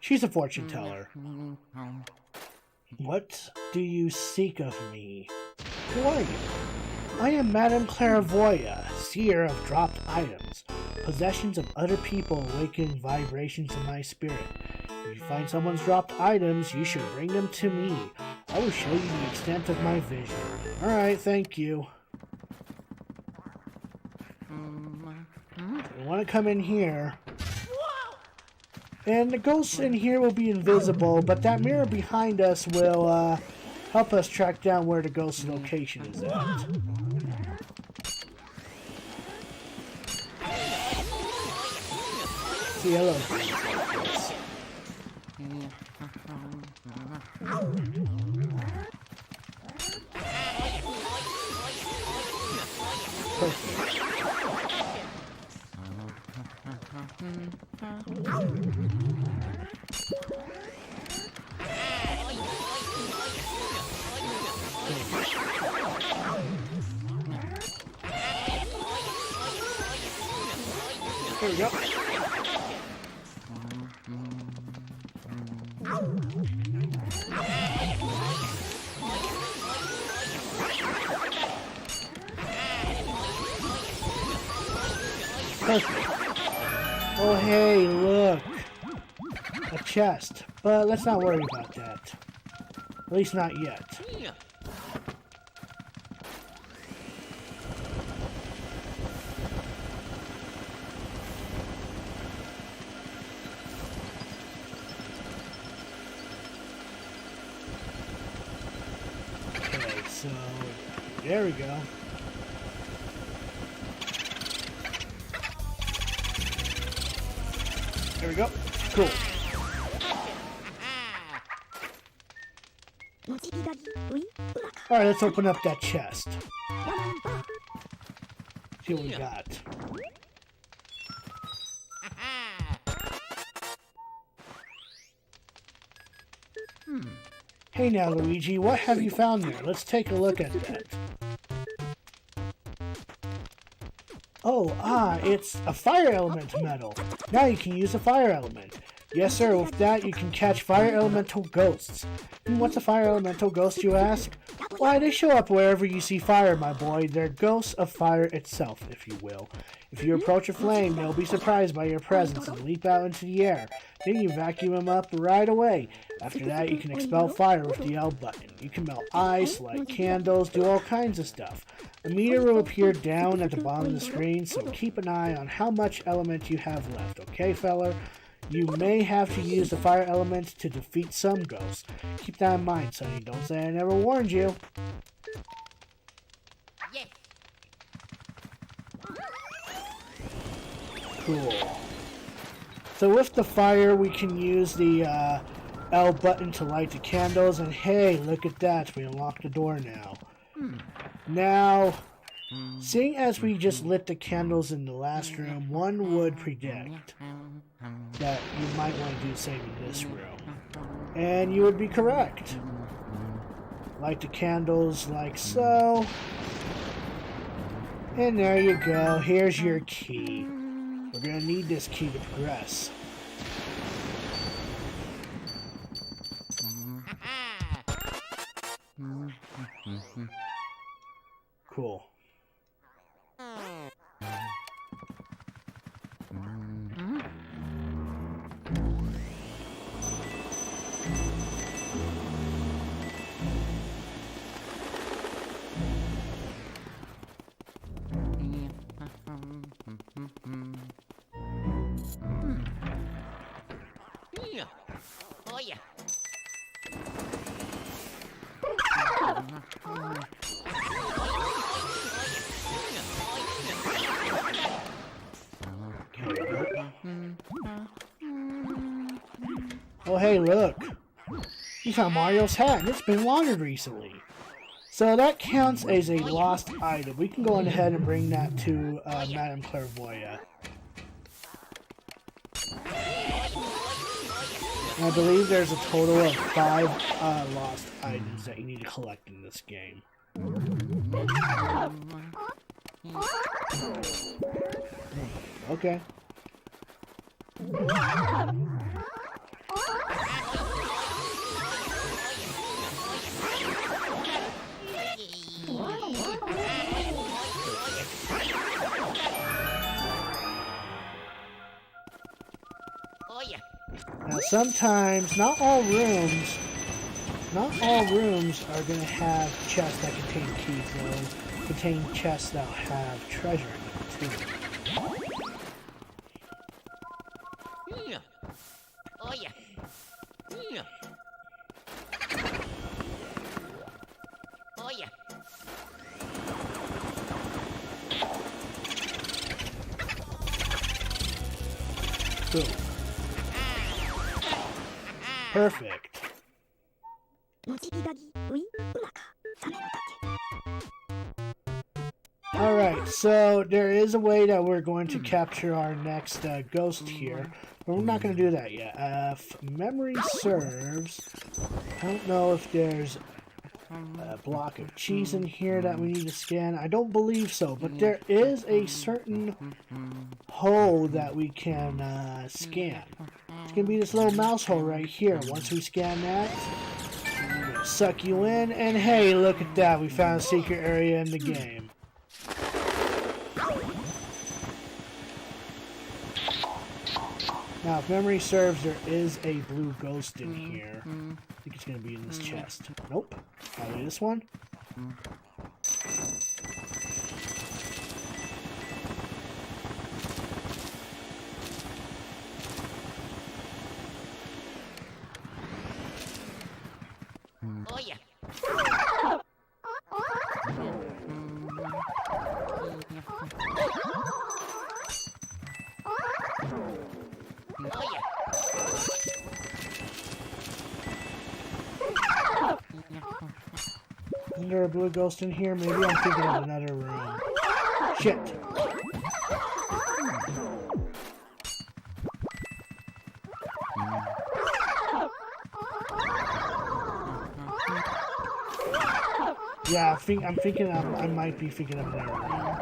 Speaker 1: She's a fortune teller. What do you seek of me? Who are you? I am Madame Clairvoya, seer of dropped items. Possessions of other people awaken vibrations in my spirit. If you find someone's dropped items, you should bring them to me. I will show you the extent of my vision. Alright, thank you. I want to come in here. And the ghosts in here will be invisible, but that mirror behind us will help us track down where the ghost's location is at. See, hello. Perfect. There we go. Perfect. Oh, hey, look. A chest. But let's not worry about that. At least not yet. Okay, so there we go. There we go. Cool.
Speaker 3: 持ち左ウィンブラカ
Speaker 1: Alright, let's open up that chest.
Speaker 3: ヤマンバー
Speaker 1: See what we got. Hey now, Luigi, what have you found there? Let's take a look at that. Oh, it's a fire element medal. Now you can use a fire element. Yes, sir, with that you can catch fire elemental ghosts. What's a fire elemental ghost, you ask? Why, they show up wherever you see fire, my boy. They're ghosts of fire itself, if you will. If you approach a flame, they'll be surprised by your presence and leap out into the air. Then you vacuum them up right away. After that, you can expel fire with the L button. You can melt ice, light candles, do all kinds of stuff. A meter will appear down at the bottom of the screen, so keep an eye on how much element you have left, okay, feller? You may have to use the fire element to defeat some ghosts. Keep that in mind, Sonny. Don't say I never warned you.
Speaker 2: Yes.
Speaker 1: Cool. So with the fire, we can use the L button to light the candles, and hey, look at that. We unlocked the door now. Now, seeing as we just lit the candles in the last room, one would predict that you might want to do the same in this room. And you would be correct. Light the candles like so. And there you go. Here's your key. We're going to need this key to progress. Cool.
Speaker 2: Yeah. Oh yeah.
Speaker 1: Oh hey, look. You found Mario's hat, and it's been watered recently. So that counts as a lost item. We can go on ahead and bring that to Madame Clairvoyant. And I believe there's a total of 5 lost items that you need to collect in this game. Okay.
Speaker 2: Oh yeah.
Speaker 1: Now sometimes, not all rooms are going to have chests that contain keys. They'll contain chests that have treasure in them too.
Speaker 2: Yeah. Oh yeah. Yeah. Oh yeah.
Speaker 1: Cool. Perfect.
Speaker 3: 持ち左ウィンブラカサメの竹
Speaker 1: Alright, so there is a way that we're going to capture our next ghost here, but we're not going to do that yet. If memory serves, I don't know if there's a block of cheese in here that we need to scan. I don't believe so, but there is a certain hole that we can scan. It's going to be this little mouse hole right here. Once we scan that, it'll suck you in, and hey, look at that. We found a secret area in the game. Now, if memory serves, there is a blue ghost in here. I think it's going to be in this chest. Nope. Probably this one.
Speaker 2: Oh yeah. Oh yeah.
Speaker 1: there a blue ghost in here? Maybe I'm thinking of another room. Shit. Yeah, I'm thinking I might be thinking of another room.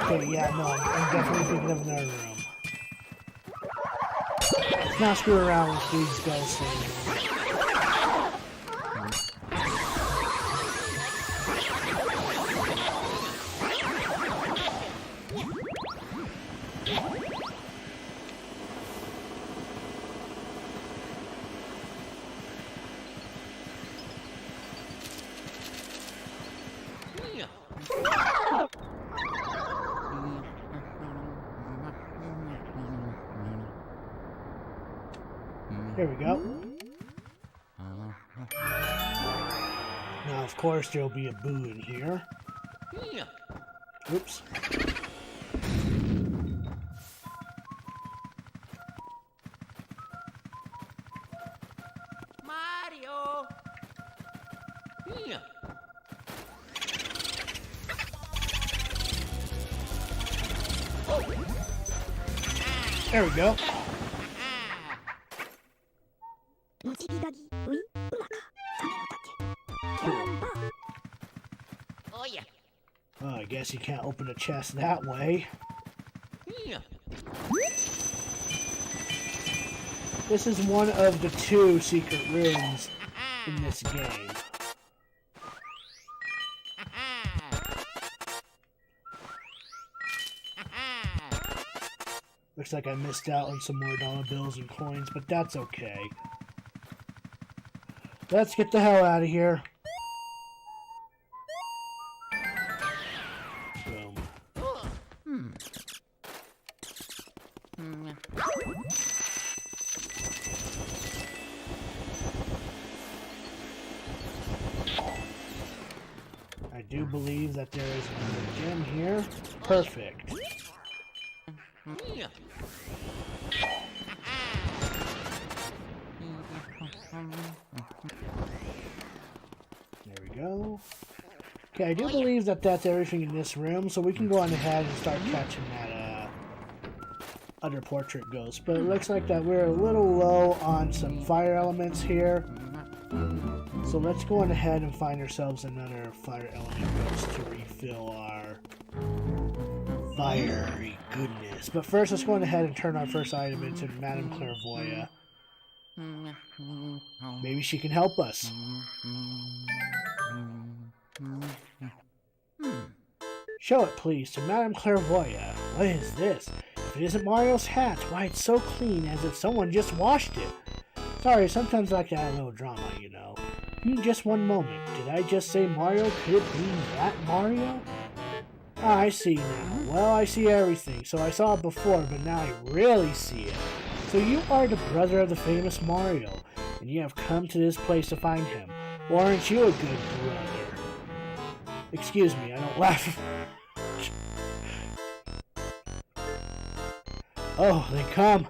Speaker 1: Okay, yeah, no, I'm definitely thinking of another room. Let's not screw around with these ghosts anymore. There we go. Now, of course, there'll be a boo in here. Oops.
Speaker 2: Mario.
Speaker 1: There we go.
Speaker 3: もちぎだぎういうまか種の竹ボンバー
Speaker 2: Oh yeah.
Speaker 1: Oh, I guess you can't open a chest that way. This is one of the 2 secret rooms in this game. Looks like I missed out on some more dollar bills and coins, but that's okay. Let's get the hell out of here. Boom. I do believe that there is another gem here. Perfect. There we go. Okay, I do believe that that's everything in this room, so we can go on ahead and start catching that other portrait ghost. But it looks like that we're a little low on some fire elements here. So let's go on ahead and find ourselves another fire element ghost to refill our fiery goodness. But first, let's go on ahead and turn our first item into Madame Clairvoyant. Maybe she can help us. Show it, please, to Madame Clairvoyant. What is this? If it isn't Mario's hat, why it's so clean, as if someone just washed it. Sorry, sometimes I like to add a little drama, you know. Just one moment. Did I just say Mario? Could it be that Mario? Ah, I see now. Well, I see everything. So I saw it before, but now I really see it. So you are the brother of the famous Mario, and you have come to this place to find him. Well, aren't you a good brother? Excuse me, I don't laugh. Oh, they come.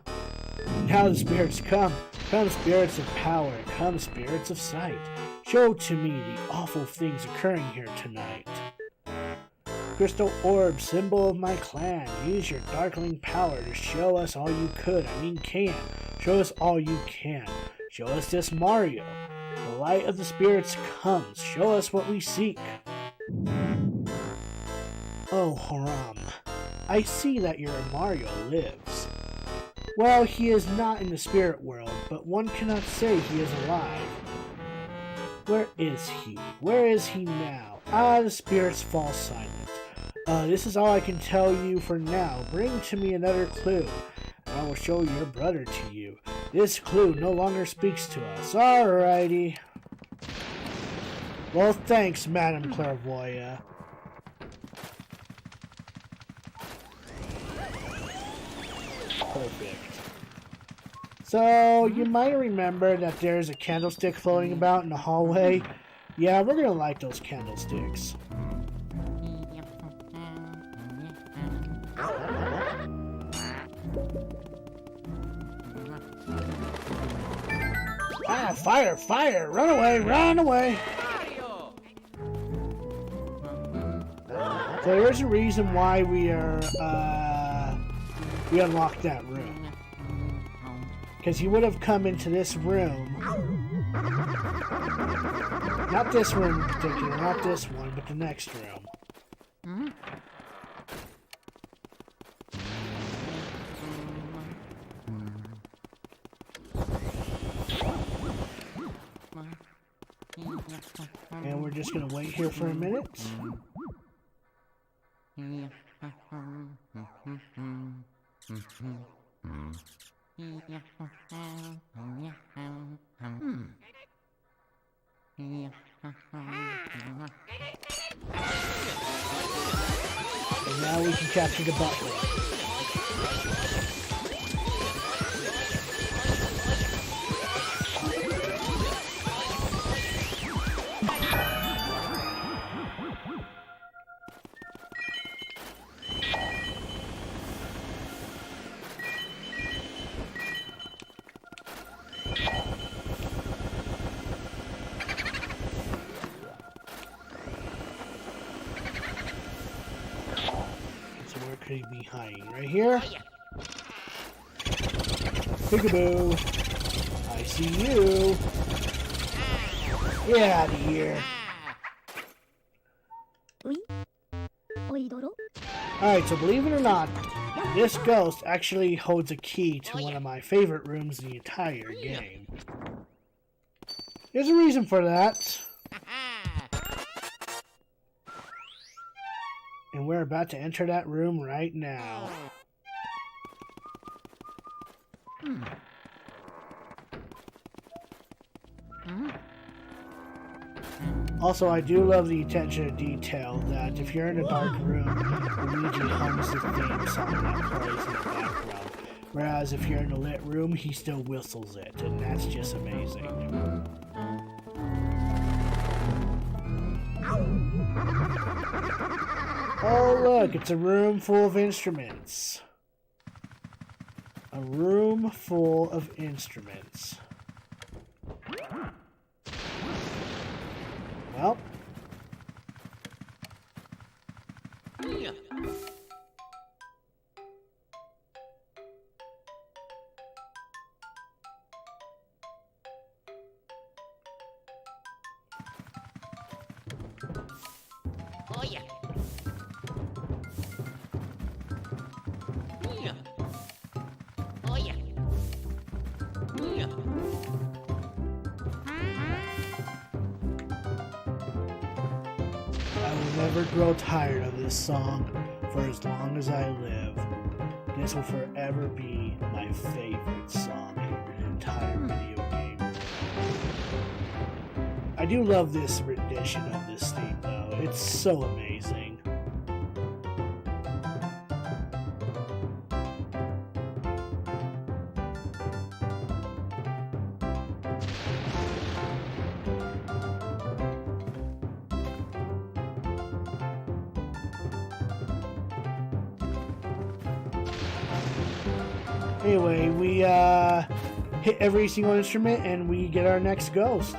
Speaker 1: Now the spirits come. Come spirits of power, come spirits of sight. Show to me the awful things occurring here tonight. Crystal orb, symbol of my clan. Use your darkling power to show us all you can. Show us all you can. Show us this Mario. The light of the spirits comes. Show us what we seek. Oh, Haram. I see that your Mario lives. Well, he is not in the spirit world, but one cannot say he is alive. Where is he? Where is he now? Ah, the spirits fall silent. This is all I can tell you for now. Bring to me another clue, and I will show your brother to you. This clue no longer speaks to us. Alrighty. Well, thanks, Madame Clairvoyant. Perfect. So, you might remember that there's a candlestick floating about in the hallway. Yeah, we're gonna light those candlesticks. Ah, fire, fire! Run away, run away!
Speaker 2: Mario!
Speaker 1: So there's a reason why we unlocked that room. Because he would have come into this room. Not this room in particular, not this one, but the next room. And we're just gonna wait here for a minute. And now we can capture the butler. Could he be hiding? Right here?
Speaker 2: Oh, yeah.
Speaker 1: Peekaboo! I see you! Get out of here!
Speaker 3: Oui. Oidoro.
Speaker 1: Alright, so believe it or not, this ghost actually holds a key to one of my favorite rooms in the entire game. There's a reason for that. And we're about to enter that room right now. Also, I do love the attention to detail that if you're in a dark room, Luigi hums the theme song that plays in the background. Whereas if you're in a lit room, he still whistles it, and that's just amazing. Oh look, it's a room full of instruments. A room full of instruments. Well.
Speaker 2: Yeah. Oh, yeah. Yeah. Oh, yeah. Yeah.
Speaker 1: I will never grow tired of this song for as long as I live. This will forever be my favorite song in the entire video game. I do love this rendition of this theme though. It's so amazing. Anyway, we hit every single instrument and we get our next ghost.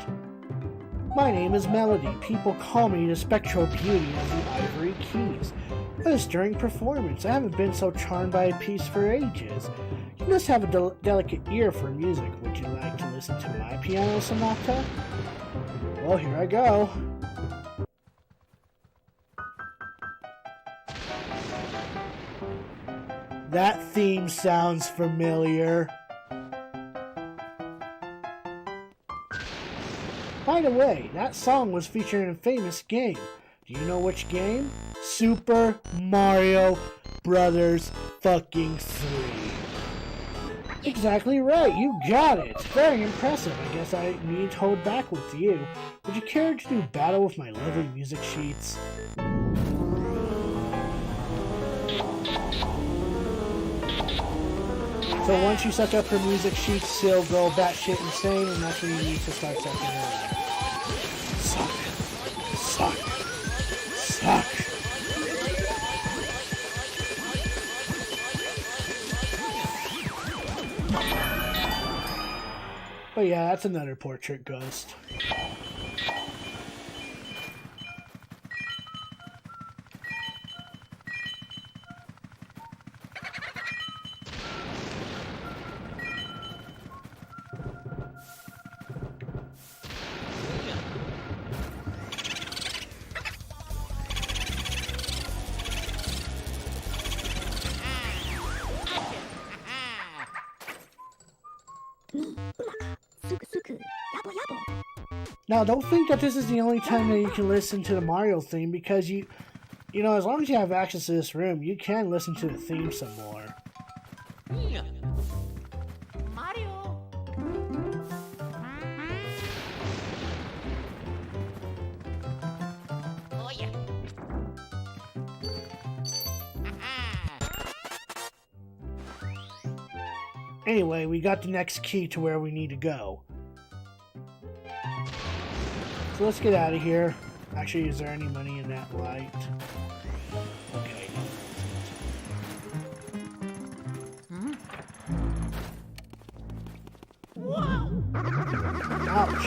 Speaker 1: My name is Melody. People call me the spectral beauty of the ivory keys. What a stirring performance. I haven't been so charmed by a piece for ages. You must have a delicate ear for music. Would you like to listen to my piano sonata? Well, here I go. That theme sounds familiar. By the way, that song was featured in a famous game. Do you know which game? Super Mario Brothers fucking 3. Exactly right, you got it. Very impressive. I guess I need to hold back with you. Would you care to do battle with my lovely music sheets? So once you suck up her music sheets, she'll go batshit insane, and that's when you need to start sucking her. Suck. Suck. Suck. But yeah, that's another portrait ghost. Now, don't think that this is the only time that you can listen to the Mario theme, because you know, as long as you have access to this room, you can listen to the theme some more.
Speaker 2: Mario. Oh yeah.
Speaker 1: Anyway, we got the next key to where we need to go. So let's get out of here. Actually, is there any money in that light? Okay. Ouch.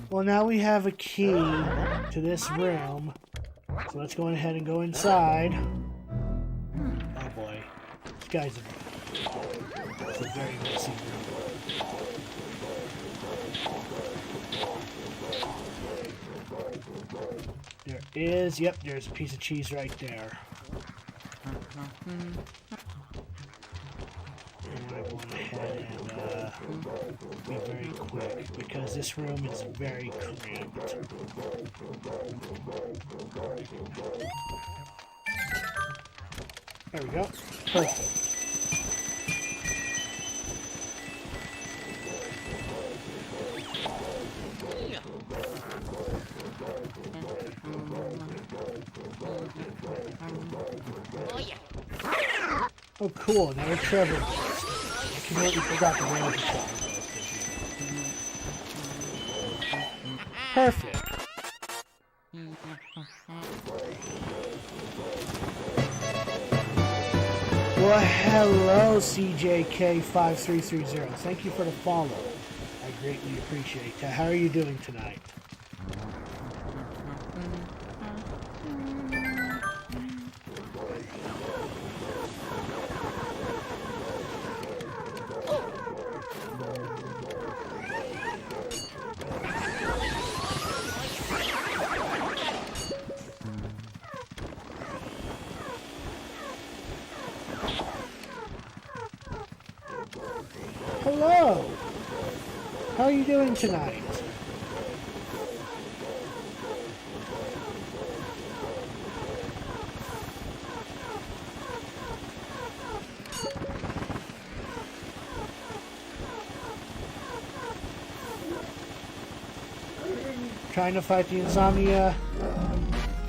Speaker 1: Well, now we have a key to this room. So let's go ahead and go inside. Oh boy. This guy's it's a very messy room. There is, yep, there's a piece of cheese right there. I'm going to go ahead and be very quick, because this room is very cramped. There we go. Perfect.
Speaker 2: Oh yeah.
Speaker 1: Oh, cool. Another Trevor ghost. I completely forgot the name of the Trevor ghost. Perfect. Well, hello, CJK5330. Thank you for the follow. I greatly appreciate that. How are you doing tonight? Hello! How are you doing tonight? Trying to fight the insomnia?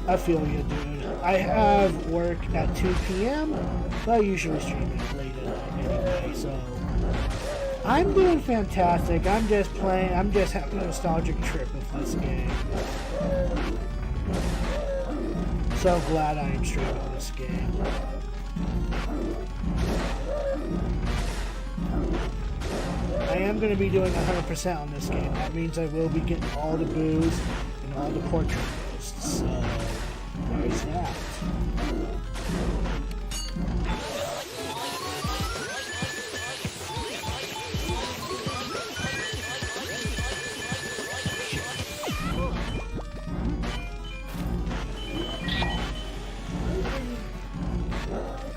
Speaker 1: I feel you, dude. I have work at 2 p.m., but I usually stream it late at night anyway, so... I'm doing fantastic. I'm just having a nostalgic trip with this game. So glad I am streaming this game. I am going to be doing 100% on this game. That means I will be getting all the booze and all the portrait ghosts. So, there's that.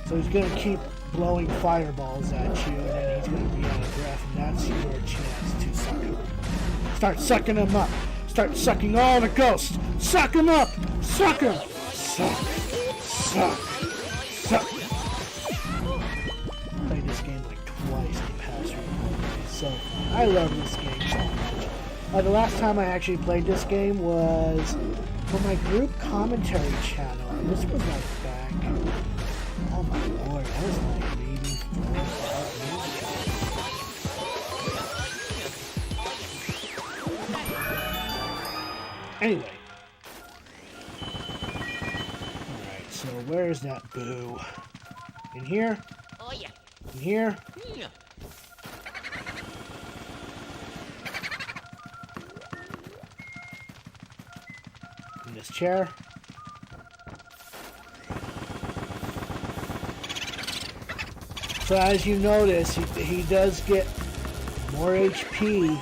Speaker 1: So he's going to keep blowing fireballs at you, and then he's going to be out of breath, and that's your chance to suck him. Start sucking him up. Start sucking all the ghosts. Suck him up. Suck him. Suck. Suck. Suck. I played this game like twice in the past few days, so I love this game so much. The last time I actually played this game was for my group commentary channel, and this was like back... Oh my lord, that was like maybe 4 or 5 years ago. Anyway. Alright, so where's that boo? In here?
Speaker 2: Oh yeah.
Speaker 1: In here. In this chair. So as you notice, he does get more HP.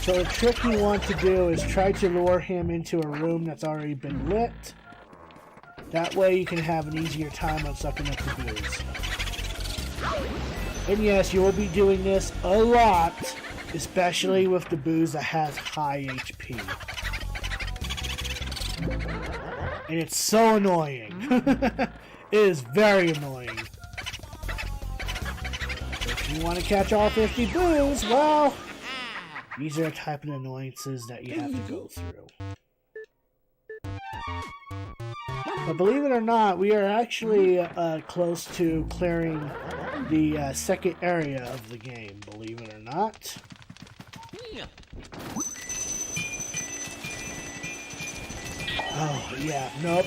Speaker 1: So the trick you want to do is try to lure him into a room that's already been lit. That way you can have an easier time on sucking up the booze. And yes, you will be doing this a lot, especially with the booze that has high HP. And it's so annoying. It is very annoying. If you want to catch all 50 boos, well, these are the type of annoyances that you have to go through. But believe it or not, we are actually close to clearing the second area of the game, believe it or not. Oh, yeah, nope.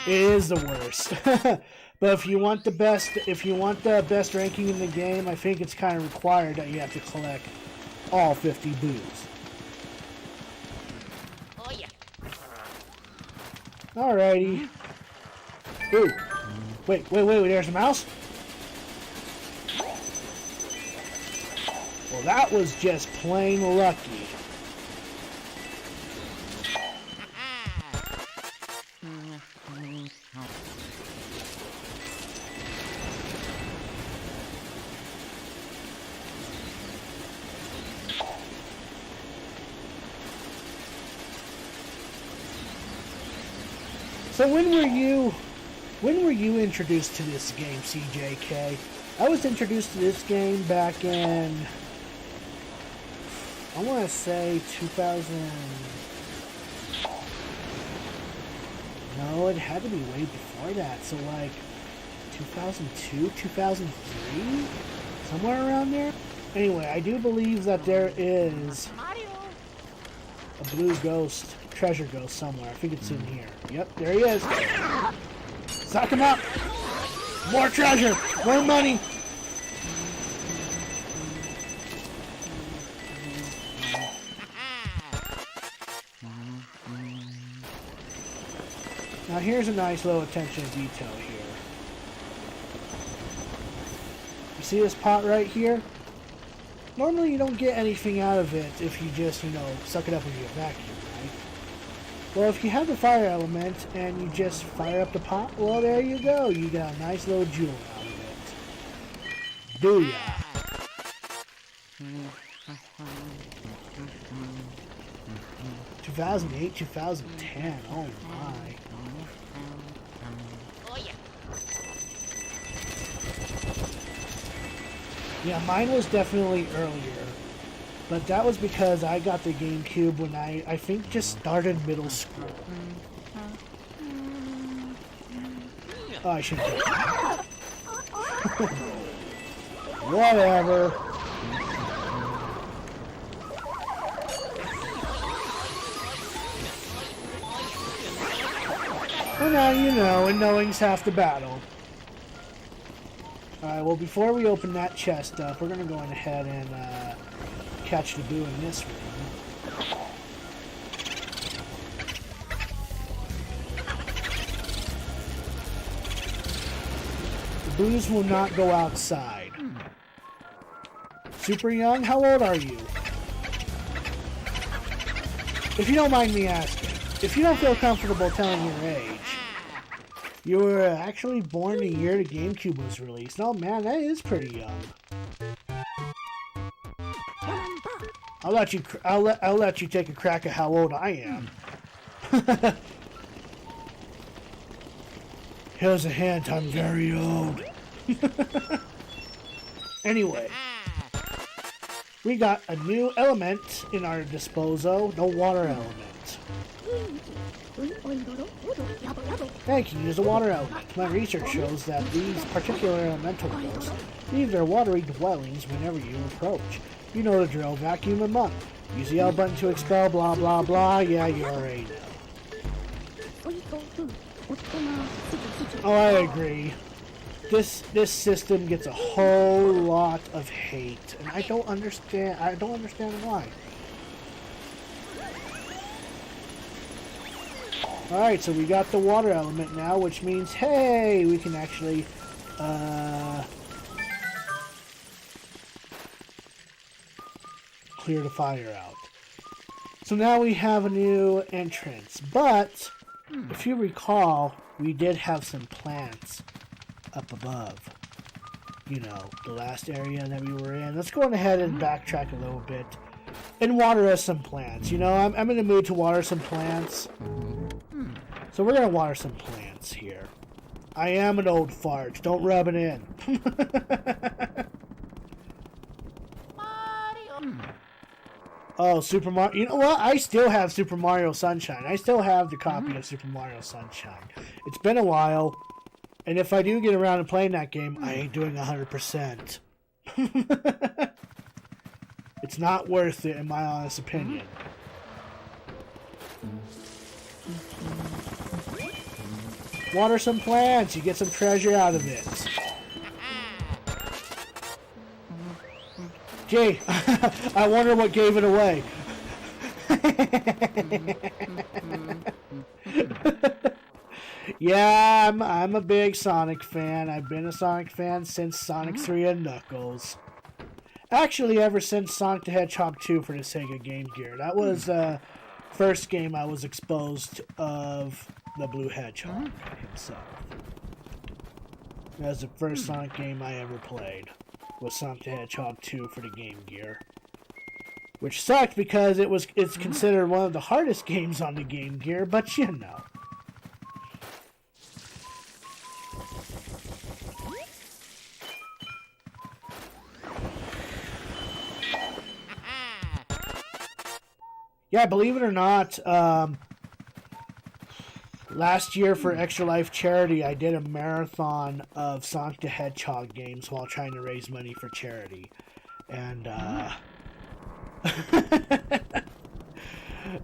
Speaker 1: It is the worst. But if you want the best ranking in the game, I think it's kind of required that you have to collect all 50 boos.
Speaker 2: Oh yeah.
Speaker 1: Alrighty. Ooh. Wait, there's a mouse? Well, that was just plain lucky. So when were you introduced to this game, CJK? I was introduced to this game back in, I want to say 2000. No, it had to be way before that. So like 2002, 2003, somewhere around there. Anyway, I do believe that there is
Speaker 2: Mario.
Speaker 1: a blue ghost, treasure ghost somewhere. I think it's in here. Yep, there he is. Suck him up. More treasure. More money. Now here's a nice little attention to detail here. You see this pot right here? Normally you don't get anything out of it if you just, suck it up with your vacuum, right? Well, if you have the fire element and you just fire up the pot, well, there you go. You got a nice little jewel out of it. Do ya? ...2008, 2010, oh my.
Speaker 2: Oh yeah.
Speaker 1: Yeah, mine was definitely earlier. But that was because I got the GameCube when I think just started middle school. Oh, I shouldn't do that. Whatever. Well, now you know, and knowing's half the battle. Alright, well, before we open that chest up, we're going to go ahead and catch the boo in this room. The boos will not go outside. Super young? How old are you? If you don't mind me asking. If you don't feel comfortable telling your age. You were actually born the year the GameCube was released. Oh man, that is pretty young. I'll let you take a crack at how old I am. Here's a hint, I'm very old. Anyway, we got a new element in our disposal, the water element. I can use a water element. My research shows that these particular elemental ghosts leave their watery dwellings whenever you approach. You know the drill, vacuum them up. Use the L button to expel, blah blah blah, yeah, you already know. Oh, I agree. This system gets a whole lot of hate, and I don't understand why. Alright, so we got the water element now, which means, hey, we can actually, clear the fire out. So now we have a new entrance, but if you recall, we did have some plants up above. You know, the last area that we were in. Let's go on ahead and backtrack a little bit and water us some plants. You know, I'm in the mood to water some plants. So we're going to water some plants here. I am an old fart. Don't rub it in.
Speaker 2: Mario.
Speaker 1: Oh, Super Mario. You know what? I still have Super Mario Sunshine. I still have the copy of Super Mario Sunshine. It's been a while. And if I do get around to playing that game, I ain't doing 100%. It's not worth it, in my honest opinion. Water some plants. You get some treasure out of it. Gee, I wonder what gave it away. Yeah, I'm a big Sonic fan. I've been a Sonic fan since Sonic 3 and Knuckles. Actually, ever since Sonic the Hedgehog 2 for the Sega Game Gear. That was the first game I was exposed of the Blue Hedgehog himself. That was the first Sonic game I ever played. Was Sonic the Hedgehog 2 for the Game Gear. Which sucked because it's considered one of the hardest games on the Game Gear, but you know. Yeah, believe it or not, last year for Extra Life Charity, I did a marathon of Sonic the Hedgehog games while trying to raise money for charity. And,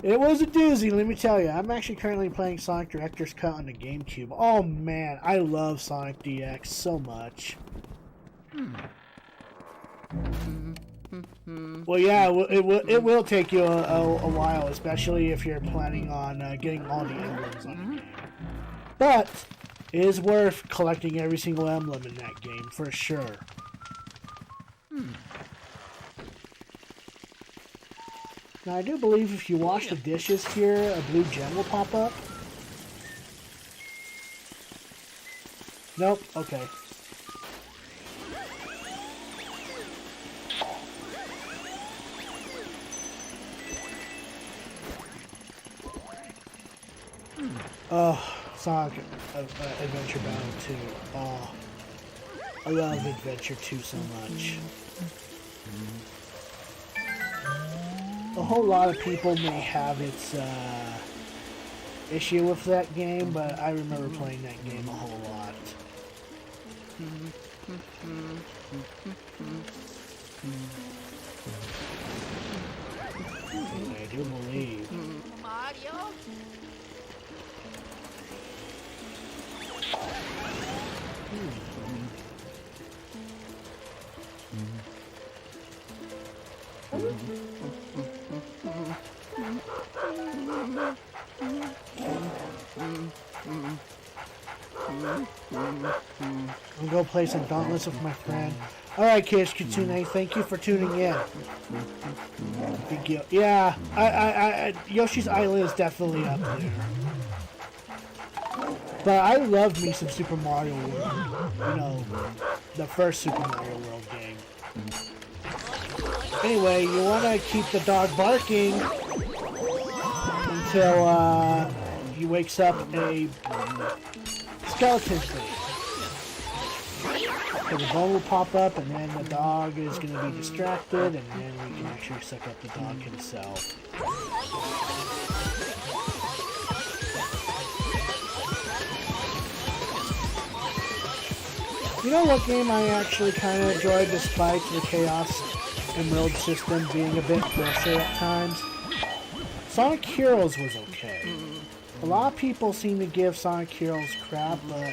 Speaker 1: it was a doozy, let me tell you. I'm actually currently playing Sonic Director's Cut on the GameCube. Oh, man, I love Sonic DX so much. Well, yeah, it will take you a while, especially if you're planning on getting all the emblems on the game. But it is worth collecting every single emblem in that game, for sure. Now, I do believe if you wash the dishes here, a blue gem will pop up. Nope, okay. Oh, Sonic Adventure Battle 2. Oh, I love Adventure 2 so much. A whole lot of people may have its issue with that game, but I remember playing that game a whole lot. I do believe.
Speaker 2: Mario.
Speaker 1: I'll go play some Dauntless with my friend. Alright, Kish Kitsune, thank you for tuning in. Big deal. Yeah, I Yoshi's Island is definitely up there. But I love me some Super Mario World. You know, the first Super Mario World game. Anyway, you want to keep the dog barking until he wakes up a skeleton thing. So the bone will pop up, and then the dog is going to be distracted, and then we can actually suck up the dog himself. You know what game I actually kind of enjoyed despite the Chaos Emerald system being a bit grosser at times? Sonic Heroes was okay. A lot of people seem to give Sonic Heroes crap, but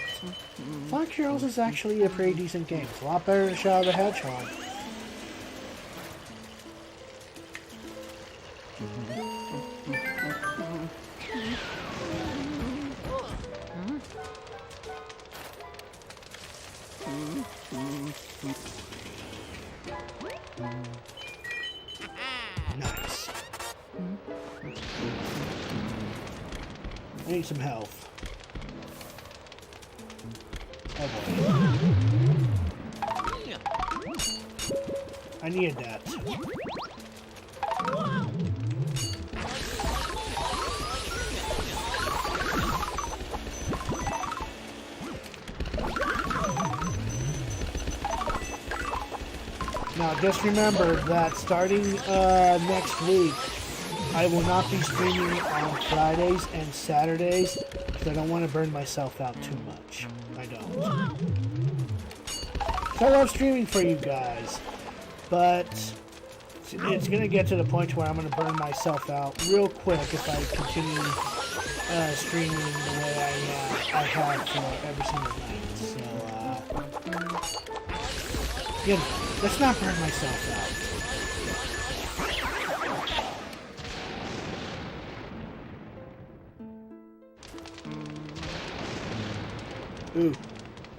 Speaker 1: Sonic Heroes is actually a pretty decent game. It's a lot better than Shadow the Hedgehog. Nice. I need some health. Oh boy. I needed that. Now just remember that starting next week, I will not be streaming on Fridays and Saturdays because I don't want to burn myself out too much. I don't. I love streaming for you guys, but it's going to get to the point where I'm going to burn myself out real quick if I continue streaming the way I have for every single night. So, you know, let's not burn myself out. Ooh,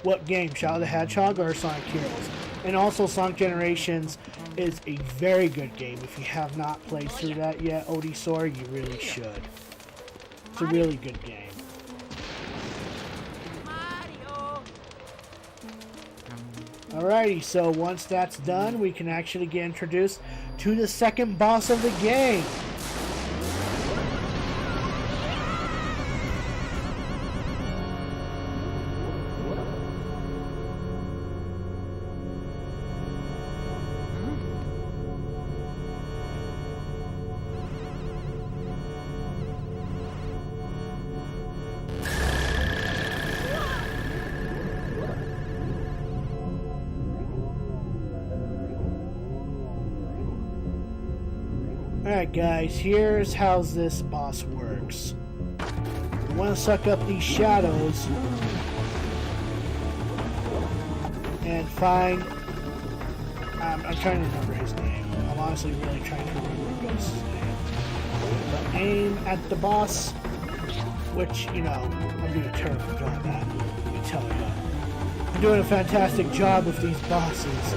Speaker 1: what game? Shadow the Hedgehog or Sonic Heroes? And also Sonic Generations is a very good game. If you have not played through that yet, Odisor, you really should. It's a really good game.
Speaker 2: Mario.
Speaker 1: Alrighty, so once that's done, we can actually get introduced to the second boss of the game. Alright guys, here's how this boss works. You want to suck up these shadows and find... I'm trying to remember his name. I'm honestly really trying to remember Ghost's name. But aim at the boss, which, you know, I'm doing a terrible job at, let me tell you. I'm doing a fantastic job with these bosses.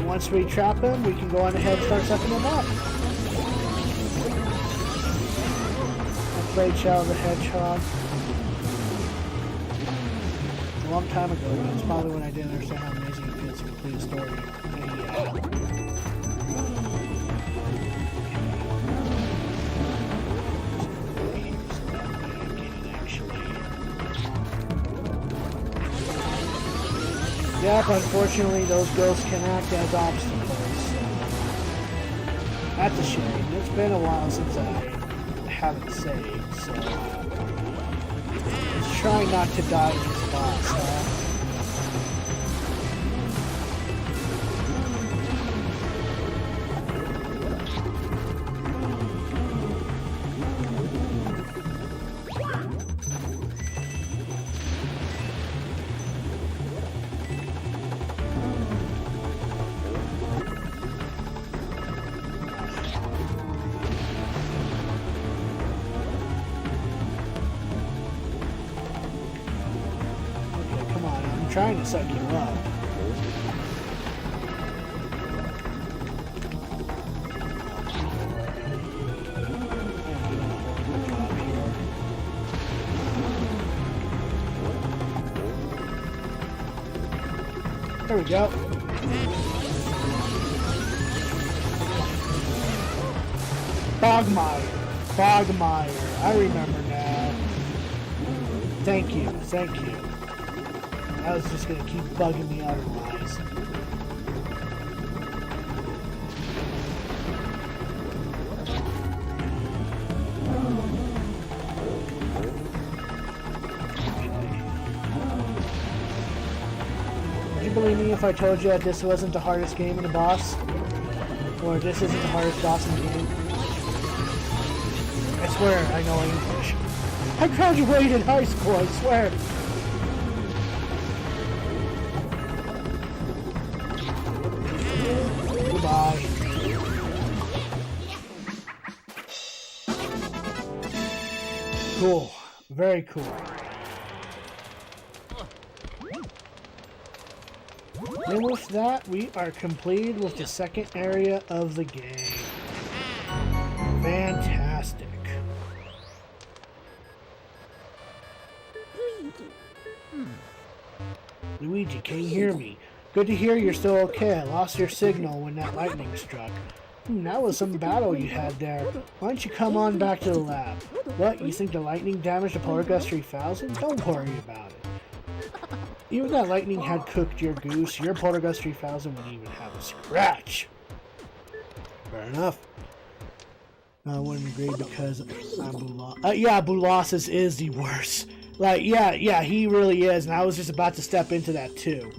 Speaker 1: Once we trap him, we can go on ahead and start sucking him up. I played Shadow the Hedgehog a long time ago, but it's probably when I didn't understand how amazing it feels to complete a story. Yep, unfortunately those ghosts can act as obstacles. So that's a shame. It's been a while since I haven't saved, so let's try not to die in this boss, huh? Trying to suck you up. There we go. Bogmire. I remember now. Thank you. I was just gonna keep bugging me otherwise. Would you believe me if I told you that this wasn't the hardest game in the boss? Or this isn't the hardest boss in the game. I swear I know English. I graduated high school, I swear. Goodbye. Cool. Very cool. And with that, we are completed with the second area of the game. Fantastic. Luigi, can you hear me? Good to hear you're still okay. I lost your signal when that lightning struck. That was some battle you had there. Why don't you come on back to the lab? What, you think the lightning damaged the Poltergust 3000? Don't worry about it. Even that lightning had cooked your goose, your Poltergust 3000 wouldn't even have a scratch. Fair enough. I wouldn't agree because I'm yeah, Boulasses is the worst. Like, yeah, he really is, and I was just about to step into that too.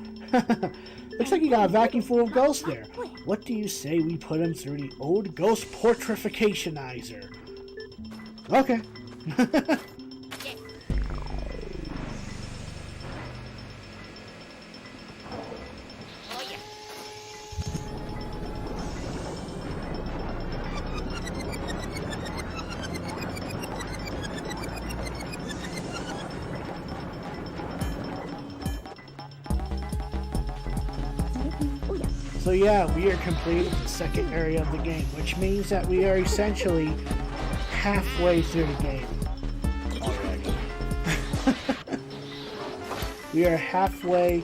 Speaker 1: Looks like you got a vacuum full of ghosts there. What do you say we put him through the old ghost portrificationizer? Okay. So yeah, we are complete with the second area of the game, which means that we are essentially halfway through the game already. We are halfway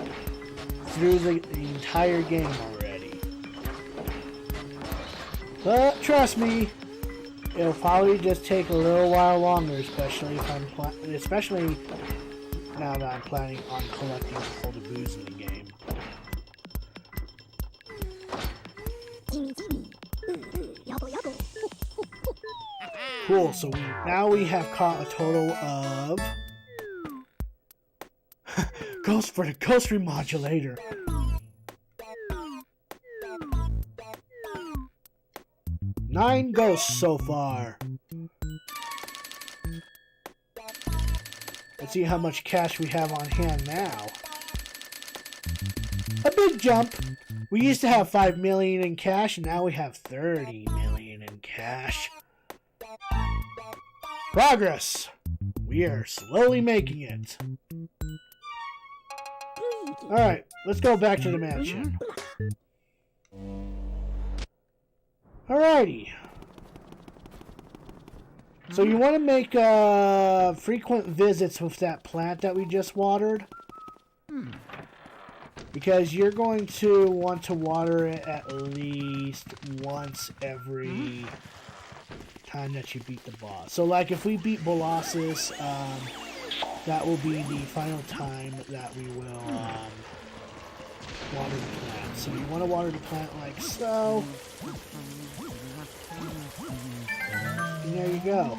Speaker 1: through the entire game already. But trust me, it'll probably just take a little while longer, especially if especially now that I'm planning on collecting all the booze in the game. Cool, so now we have caught a total of Ghost for the Ghost Remodulator. Nine ghosts so far. Let's see how much cash we have on hand now. A big jump. We used to have 5 million in cash, and now we have 30 million in cash. Progress! We are slowly making it. Alright, let's go back to the mansion. Alrighty. So you want to make frequent visits with that plant that we just watered? Because you're going to want to water it at least once every time that you beat the boss. So like if we beat Boulasses, that will be the final time that we will water the plant. So you want to water the plant like so. And there you go.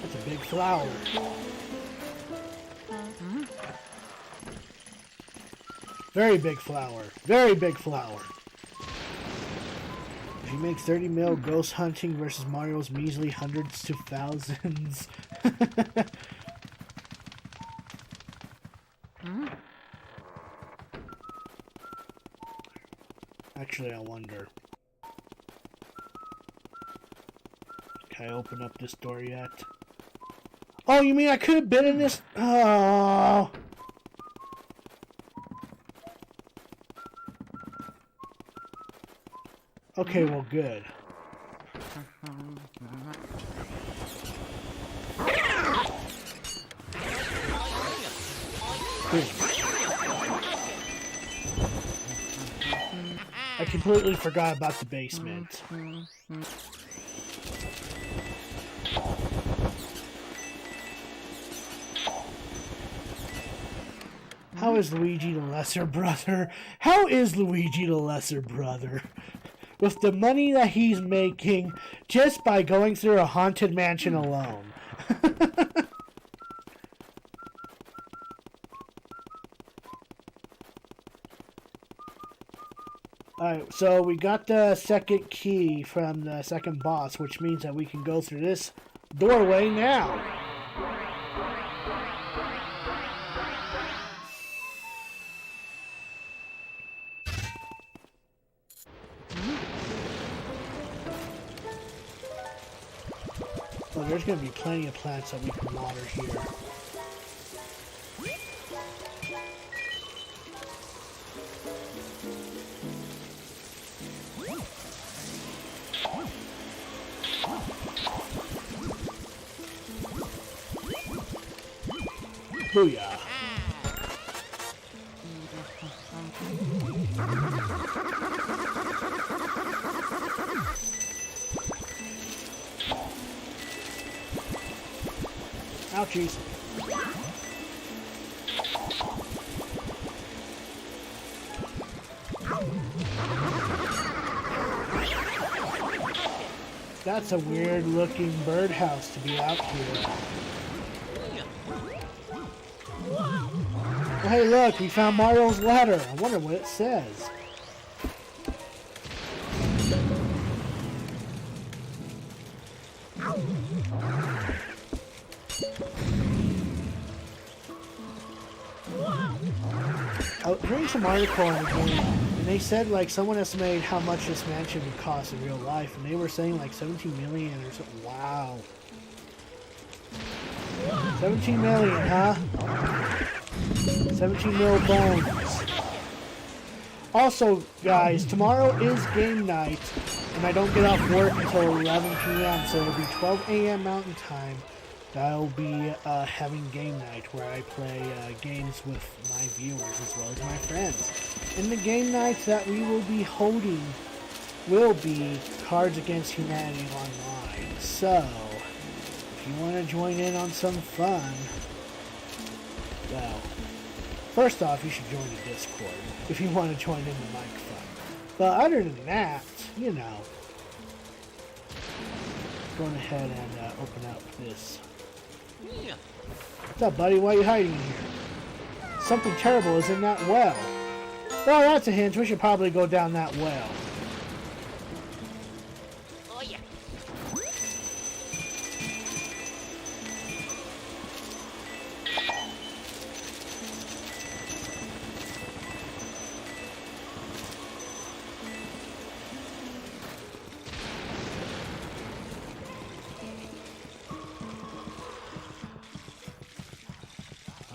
Speaker 1: That's a big flower. Very big flower. Very big flower. She makes 30 mil ghost hunting versus Mario's measly hundreds to thousands. Actually, I wonder. Can I open up this door yet? Oh, you mean I could have been in this? Oh. Okay, well, good. I completely forgot about the basement. How is Luigi the lesser brother? How is Luigi the lesser brother? With the money that he's making just by going through a haunted mansion alone. Alright, so we got the second key from the second boss, which means that we can go through this doorway now. Well, there's going to be plenty of plants that we can water here. Booyah. Ouchies. That's a weird looking birdhouse to be out here. Oh, hey look, we found Mario's ladder. I wonder what it says. I was reading some article in the game, and they said like someone estimated how much this mansion would cost in real life, and they were saying like 17 million or something. Wow. 17 million, huh? 17 mil bones. Also, guys, tomorrow is game night, and I don't get off work until 11 p.m., so it'll be 12 a.m. Mountain Time. I'll be having game night where I play games with my viewers as well as my friends. And the game night that we will be holding will be Cards Against Humanity Online. So, if you want to join in on some fun, well, first off, you should join the Discord if you want to join in the mic fun. But other than that, you know, going ahead and open up this. What's up, buddy? Why are you hiding here? Something terrible is in that well. Well, that's a hint. We should probably go down that well.
Speaker 2: Oh yeah.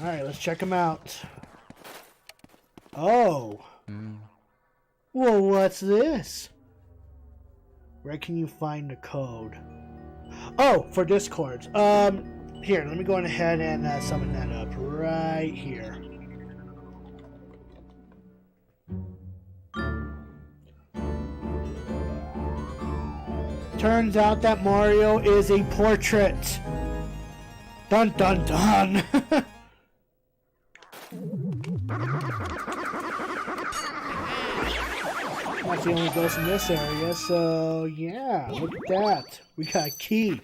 Speaker 1: Alright, let's check them out. Oh. Well, what's this? Where can you find the code? Oh, for Discords. Here, let me go on ahead and summon that up right here. Turns out that Mario is a portrait. Dun dun dun. That's the only ghost in this area, so yeah, look at that. We got a key.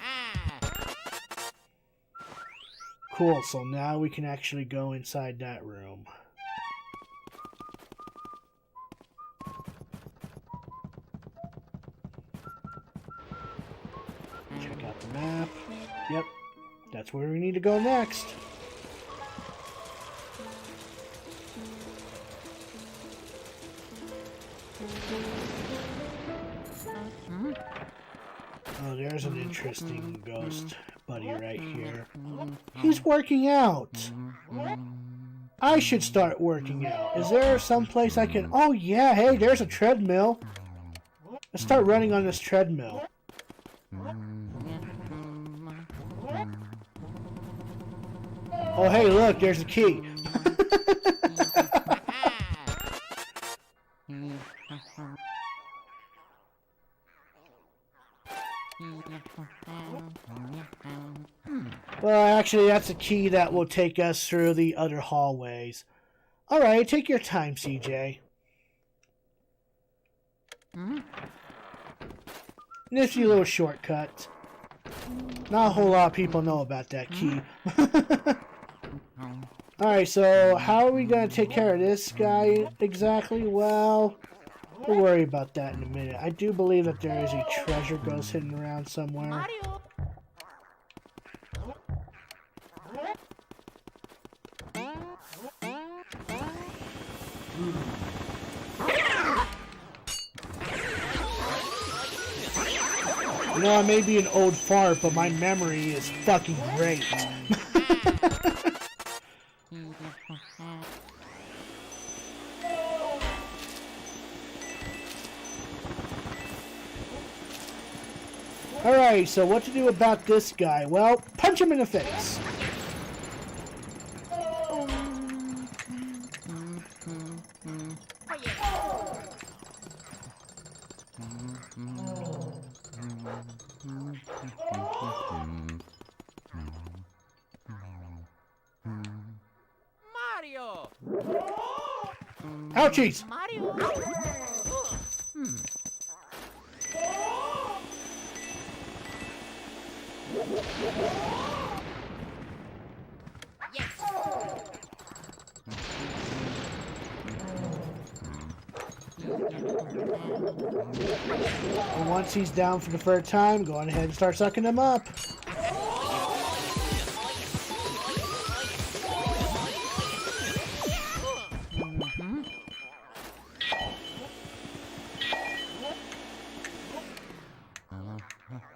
Speaker 1: Cool, so now we can actually go inside that room. Check out the map. Yep, that's where we need to go next. Oh, there's an interesting ghost buddy right here. He's working out. I should start working out. Is there some place I can... Oh, yeah. Hey, there's a treadmill. Let's start running on this treadmill. Oh, hey, look. There's a key. Well, actually, that's a key that will take us through the other hallways. Alright, take your time, CJ. Nifty little shortcut. Not a whole lot of people know about that key. Alright, so how are we going to take care of this guy exactly? Well, We'll worry about that in a minute. I do believe that there is a treasure ghost hidden around somewhere.
Speaker 2: Mario.
Speaker 1: You know, I may be an old fart, but my memory is fucking great. Alright, so what to do about this guy? Well, punch him in the face.
Speaker 2: Mario.
Speaker 1: Ouchies!
Speaker 2: Mario. Yes.
Speaker 1: And once he's down for the third time, go on ahead and start sucking him up.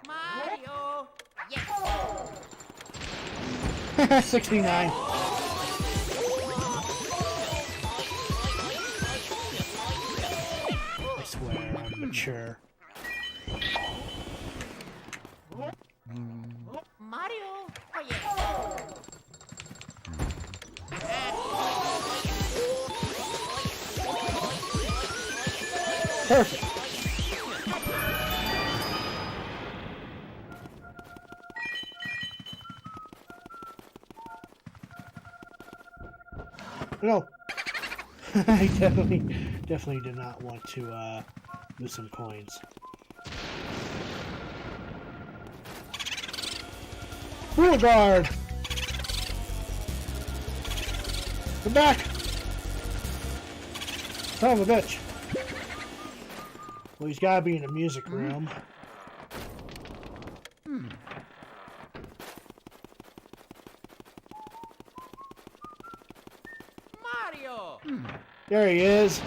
Speaker 2: Mario. Yes.
Speaker 1: 69. I swear, I'm mature.
Speaker 2: Mario. Oh, yes.
Speaker 1: Perfect. No. I definitely did not want to lose some coins. Full guard! Come back! Son of a bitch. Well, he's gotta be in the music room.
Speaker 2: Mario.
Speaker 1: There he is.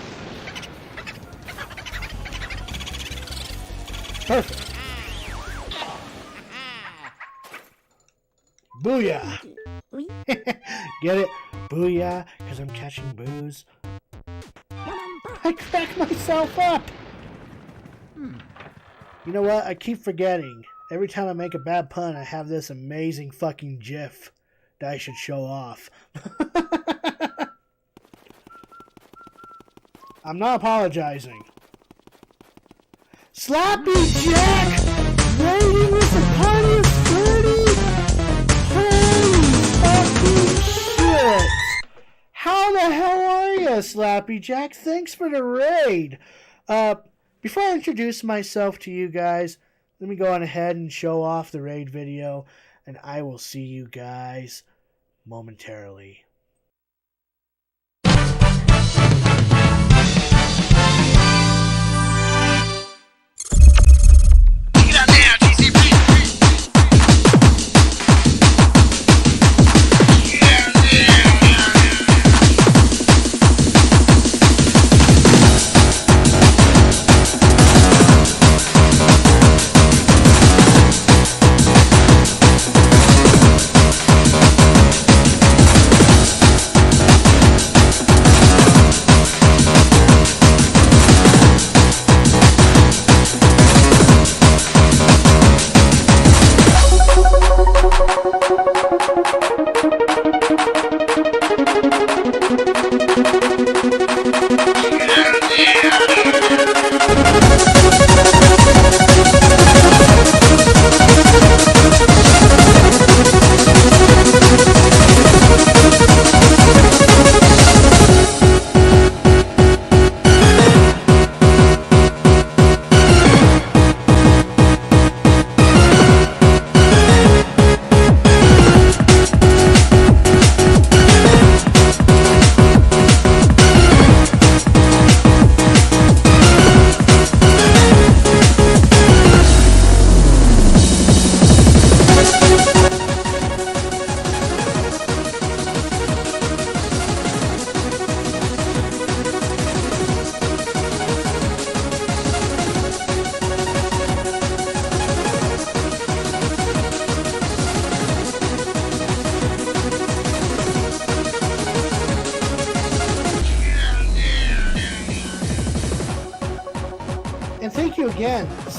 Speaker 1: Perfect. Booyah! Get it? Booyah, because I'm catching booze. I cracked myself up! You know what? I keep forgetting. Every time I make a bad pun, I have this amazing fucking gif that I should show off. I'm not apologizing. Slappy Jack! Rating with a party of 30? Holy fucking shit! How the hell are you, Slappy Jack? Thanks for the raid. Before I introduce myself to you guys, let me go on ahead and show off the raid video, and I will see you guys momentarily.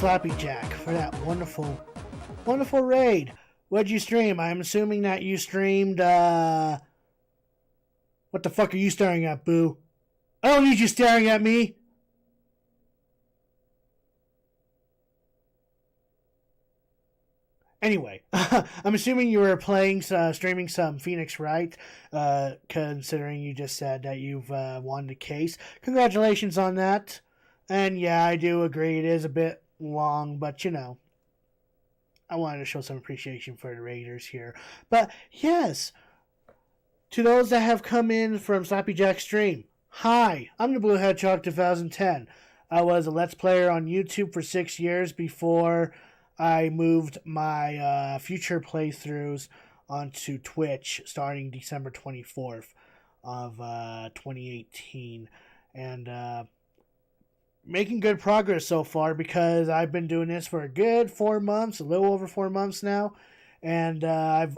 Speaker 1: Slappy Jack for that wonderful, wonderful raid. What'd you stream? I'm assuming that you streamed, what the fuck are you staring at, boo? I don't need you staring at me. Anyway, I'm assuming you were streaming some Phoenix Wright, considering you just said that you've won the case. Congratulations on that. And yeah, I do agree it is a bit long, but you know, I wanted to show some appreciation for the Raiders here. But yes, to those that have come in from Slappy Jack's stream, hi, I'm the Blue Hedgehog 2010. I was a Let's Player on YouTube for 6 years before I moved my future playthroughs onto Twitch starting December 24th of 2018. And making good progress so far because I've been doing this for a good 4 months, a little over 4 months now. And I've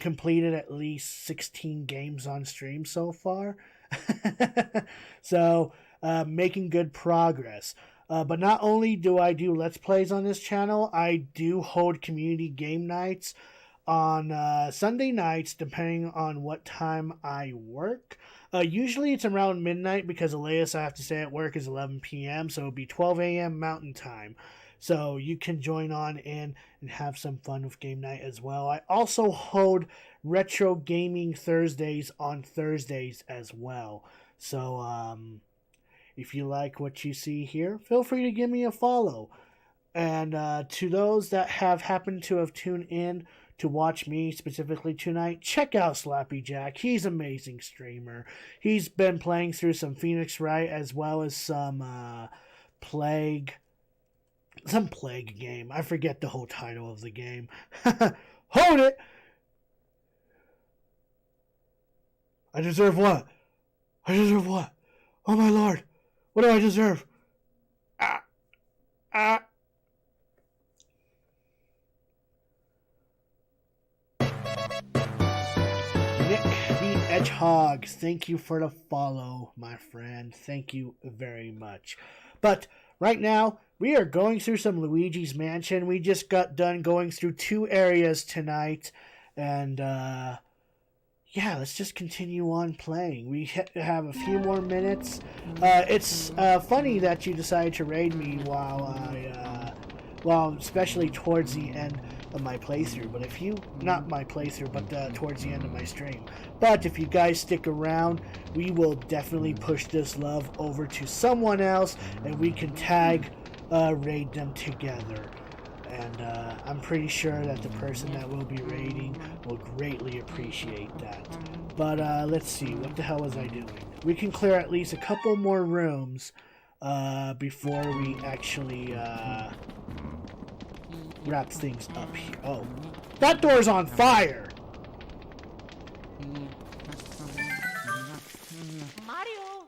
Speaker 1: completed at least 16 games on stream so far. So, making good progress. But not only do I do Let's Plays on this channel, I do hold community game nights on Sunday nights, depending on what time I work. Usually it's around midnight because the latest I have to stay at work is 11 p.m., so it'll be 12 a.m. Mountain Time. So you can join on in and have some fun with game night as well. I also hold Retro Gaming Thursdays on Thursdays as well. So, if you like what you see here, feel free to give me a follow. And to those that have happened to have tuned in to watch me specifically tonight, check out Slappy Jack. He's an amazing streamer. He's been playing through some Phoenix Wright as well as some Plague game. I forget the whole title of the game. Hold it! I deserve what? I deserve what? Oh my lord! What do I deserve? Nick the Hedgehog, thank you for the follow, my friend. Thank you very much. But right now, we are going through some Luigi's Mansion. We just got done going through 2 areas tonight. And, yeah, let's just continue on playing. We have a few more minutes. It's funny that you decided to raid me while especially towards the end of my playthrough. But if you, not my playthrough, but towards the end of my stream. But if you guys stick around, we will definitely push this love over to someone else, and we can tag raid them together. And I'm pretty sure that the person that will be raiding will greatly appreciate that. But let's see, what the hell was I doing? We can clear at least a couple more rooms before we actually wrap things up here. Oh, that door's on fire!
Speaker 2: Mario!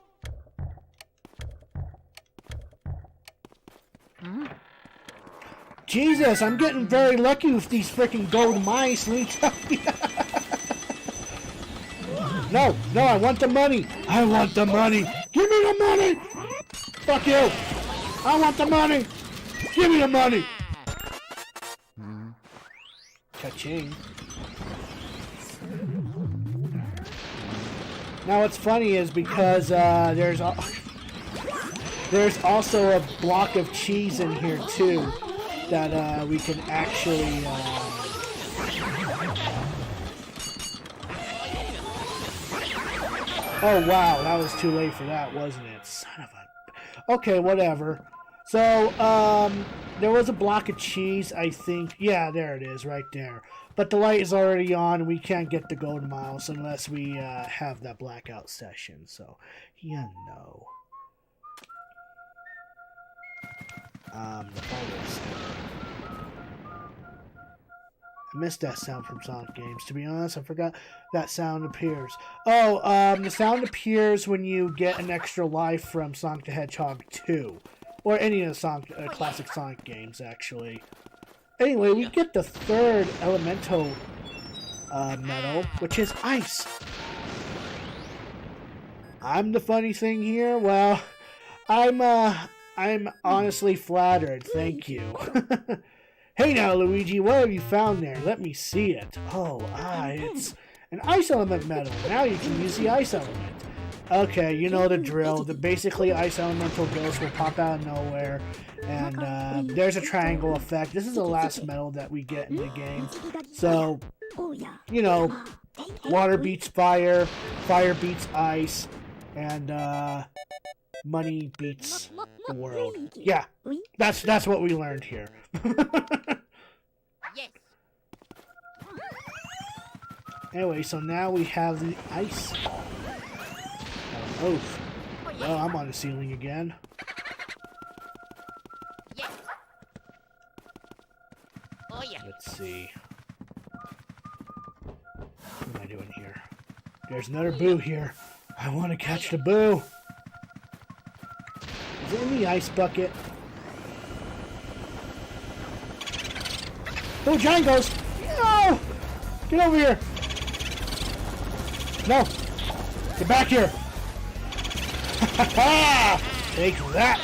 Speaker 1: Jesus, I'm getting very lucky with these freaking gold mice, let me tell you. No, I want the money. I want the money. Give me the money. Fuck you. I want the money. Give me the money. Ka-ching. Now what's funny is because there's also a block of cheese in here too that we can actually oh wow, that was too late for that, wasn't it? Son of a... Okay, whatever. So, there was a block of cheese, I think. Yeah, there it is, right there. But the light is already on, and we can't get the gold miles unless we have that blackout session. So, you know. The photos. I missed that sound from Sonic games. To be honest, I forgot that sound appears. Oh, the sound appears when you get an extra life from Sonic the Hedgehog 2. Or any of the Sonic, classic Sonic games, actually. Anyway, we get the third Elemento medal, which is ice. I'm the funny thing here. Well, I'm I'm honestly flattered. Thank you. Hey now, Luigi, what have you found there? Let me see it. Oh, it's an ice element medal. Now you can use the ice element. Okay, you know the drill. Basically, ice elemental ghosts will pop out of nowhere. And there's a triangle effect. This is the last medal that we get in the game. So, you know, water beats fire, fire beats ice, and money beats the world. Yeah, that's what we learned here.
Speaker 2: Yes.
Speaker 1: Anyway, so now we have the ice. Oh, well, I'm on the ceiling again.
Speaker 2: Yes. Oh yeah.
Speaker 1: Let's see. What am I doing here? There's another boo here. I want to catch the boo. Is it in the ice bucket? Oh, giant ghost! No! Get over here! No! Get back here! Ha ha! Take that!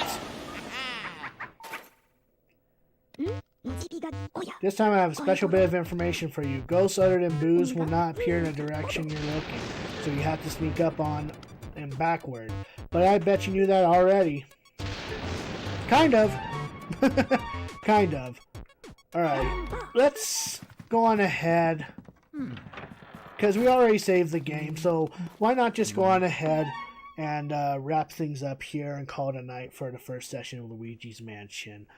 Speaker 1: This time I have a special bit of information for you. Ghosts other than boos will not appear in the direction you're looking, so you have to sneak up on and backward. But I bet you knew that already. Kind of. Kind of. Alright, let's go on ahead. Because we already saved the game, so why not just go on ahead and wrap things up here and call it a night for the first session of Luigi's Mansion.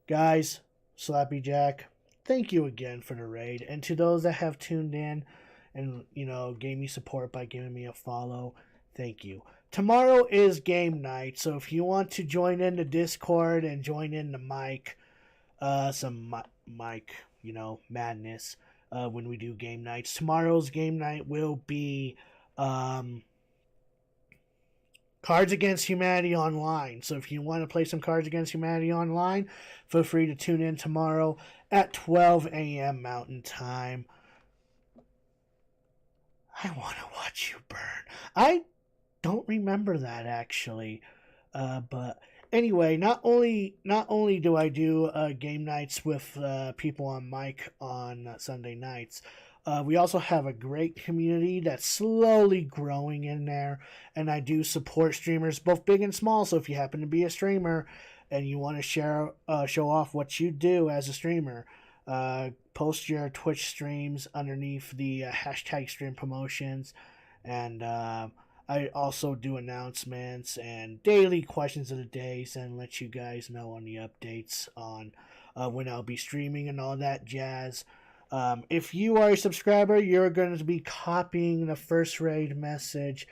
Speaker 1: Guys, Slappy Jack, thank you again for the raid. And to those that have tuned in and, you know, gave me support by giving me a follow, thank you. Tomorrow is game night, so if you want to join in the Discord and join in the mic, some mic, you know, madness when we do game nights. Tomorrow's game night will be Cards Against Humanity Online. So if you want to play some Cards Against Humanity Online, feel free to tune in tomorrow at 12 a.m. Mountain Time. I want to watch you burn. I don't remember that actually, but anyway, not only do I do game nights with people on mic on Sunday nights, we also have a great community that's slowly growing in there, and I do support streamers both big and small. So if you happen to be a streamer and you want to share show off what you do as a streamer, post your Twitch streams underneath the hashtag stream promotions, and I also do announcements and daily questions of the days and let you guys know on the updates on when I'll be streaming and all that jazz. If you are a subscriber, you're going to be copying the first raid message.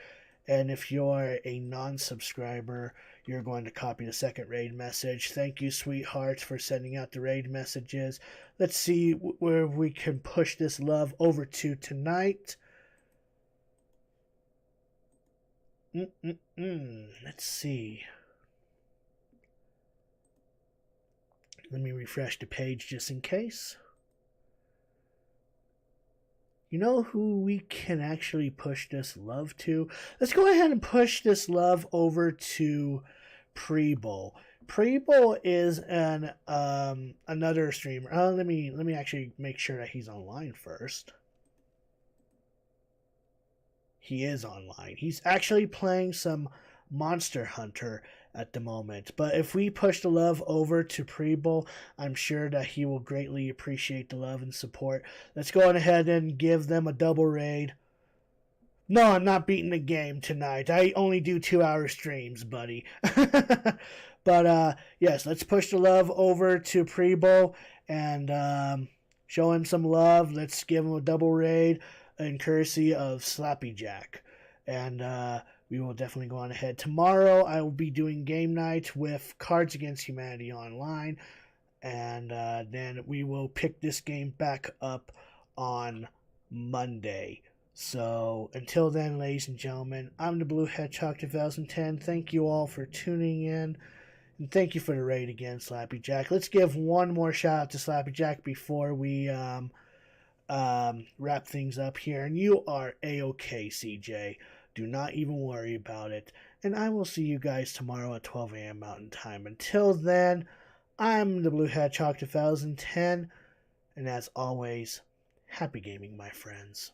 Speaker 1: And if you're a non-subscriber, you're going to copy the second raid message. Thank you, sweethearts, for sending out the raid messages. Let's see where we can push this love over to tonight. Let's see. Let me refresh the page just in case. You know who we can actually push this love to? Let's go ahead and push this love over to Preble. Preble is an another streamer. Let me actually make sure that he's online first. He is online. He's actually playing some Monster Hunter at the moment. But if we push the love over to Preble, I'm sure that he will greatly appreciate the love and support. Let's go on ahead and give them a double raid. No, I'm not beating the game tonight. I only do 2-hour streams, buddy. But yes, let's push the love over to Preble and show him some love. Let's give him a double raid in courtesy of Slappy Jack. And we will definitely go on ahead. Tomorrow I will be doing game night with Cards Against Humanity Online. And then we will pick this game back up on Monday. So until then, ladies and gentlemen, I'm the Blue Hedgehog 2010. Thank you all for tuning in. And thank you for the raid again, Slappy Jack. Let's give one more shout out to Slappy Jack before we wrap things up here. And you are A-OK, CJ. Do not even worry about it. and I will see you guys tomorrow at 12 a.m. Mountain Time. Until then, I'm the Blue Hedgehog 2010, and as always, happy gaming, my friends.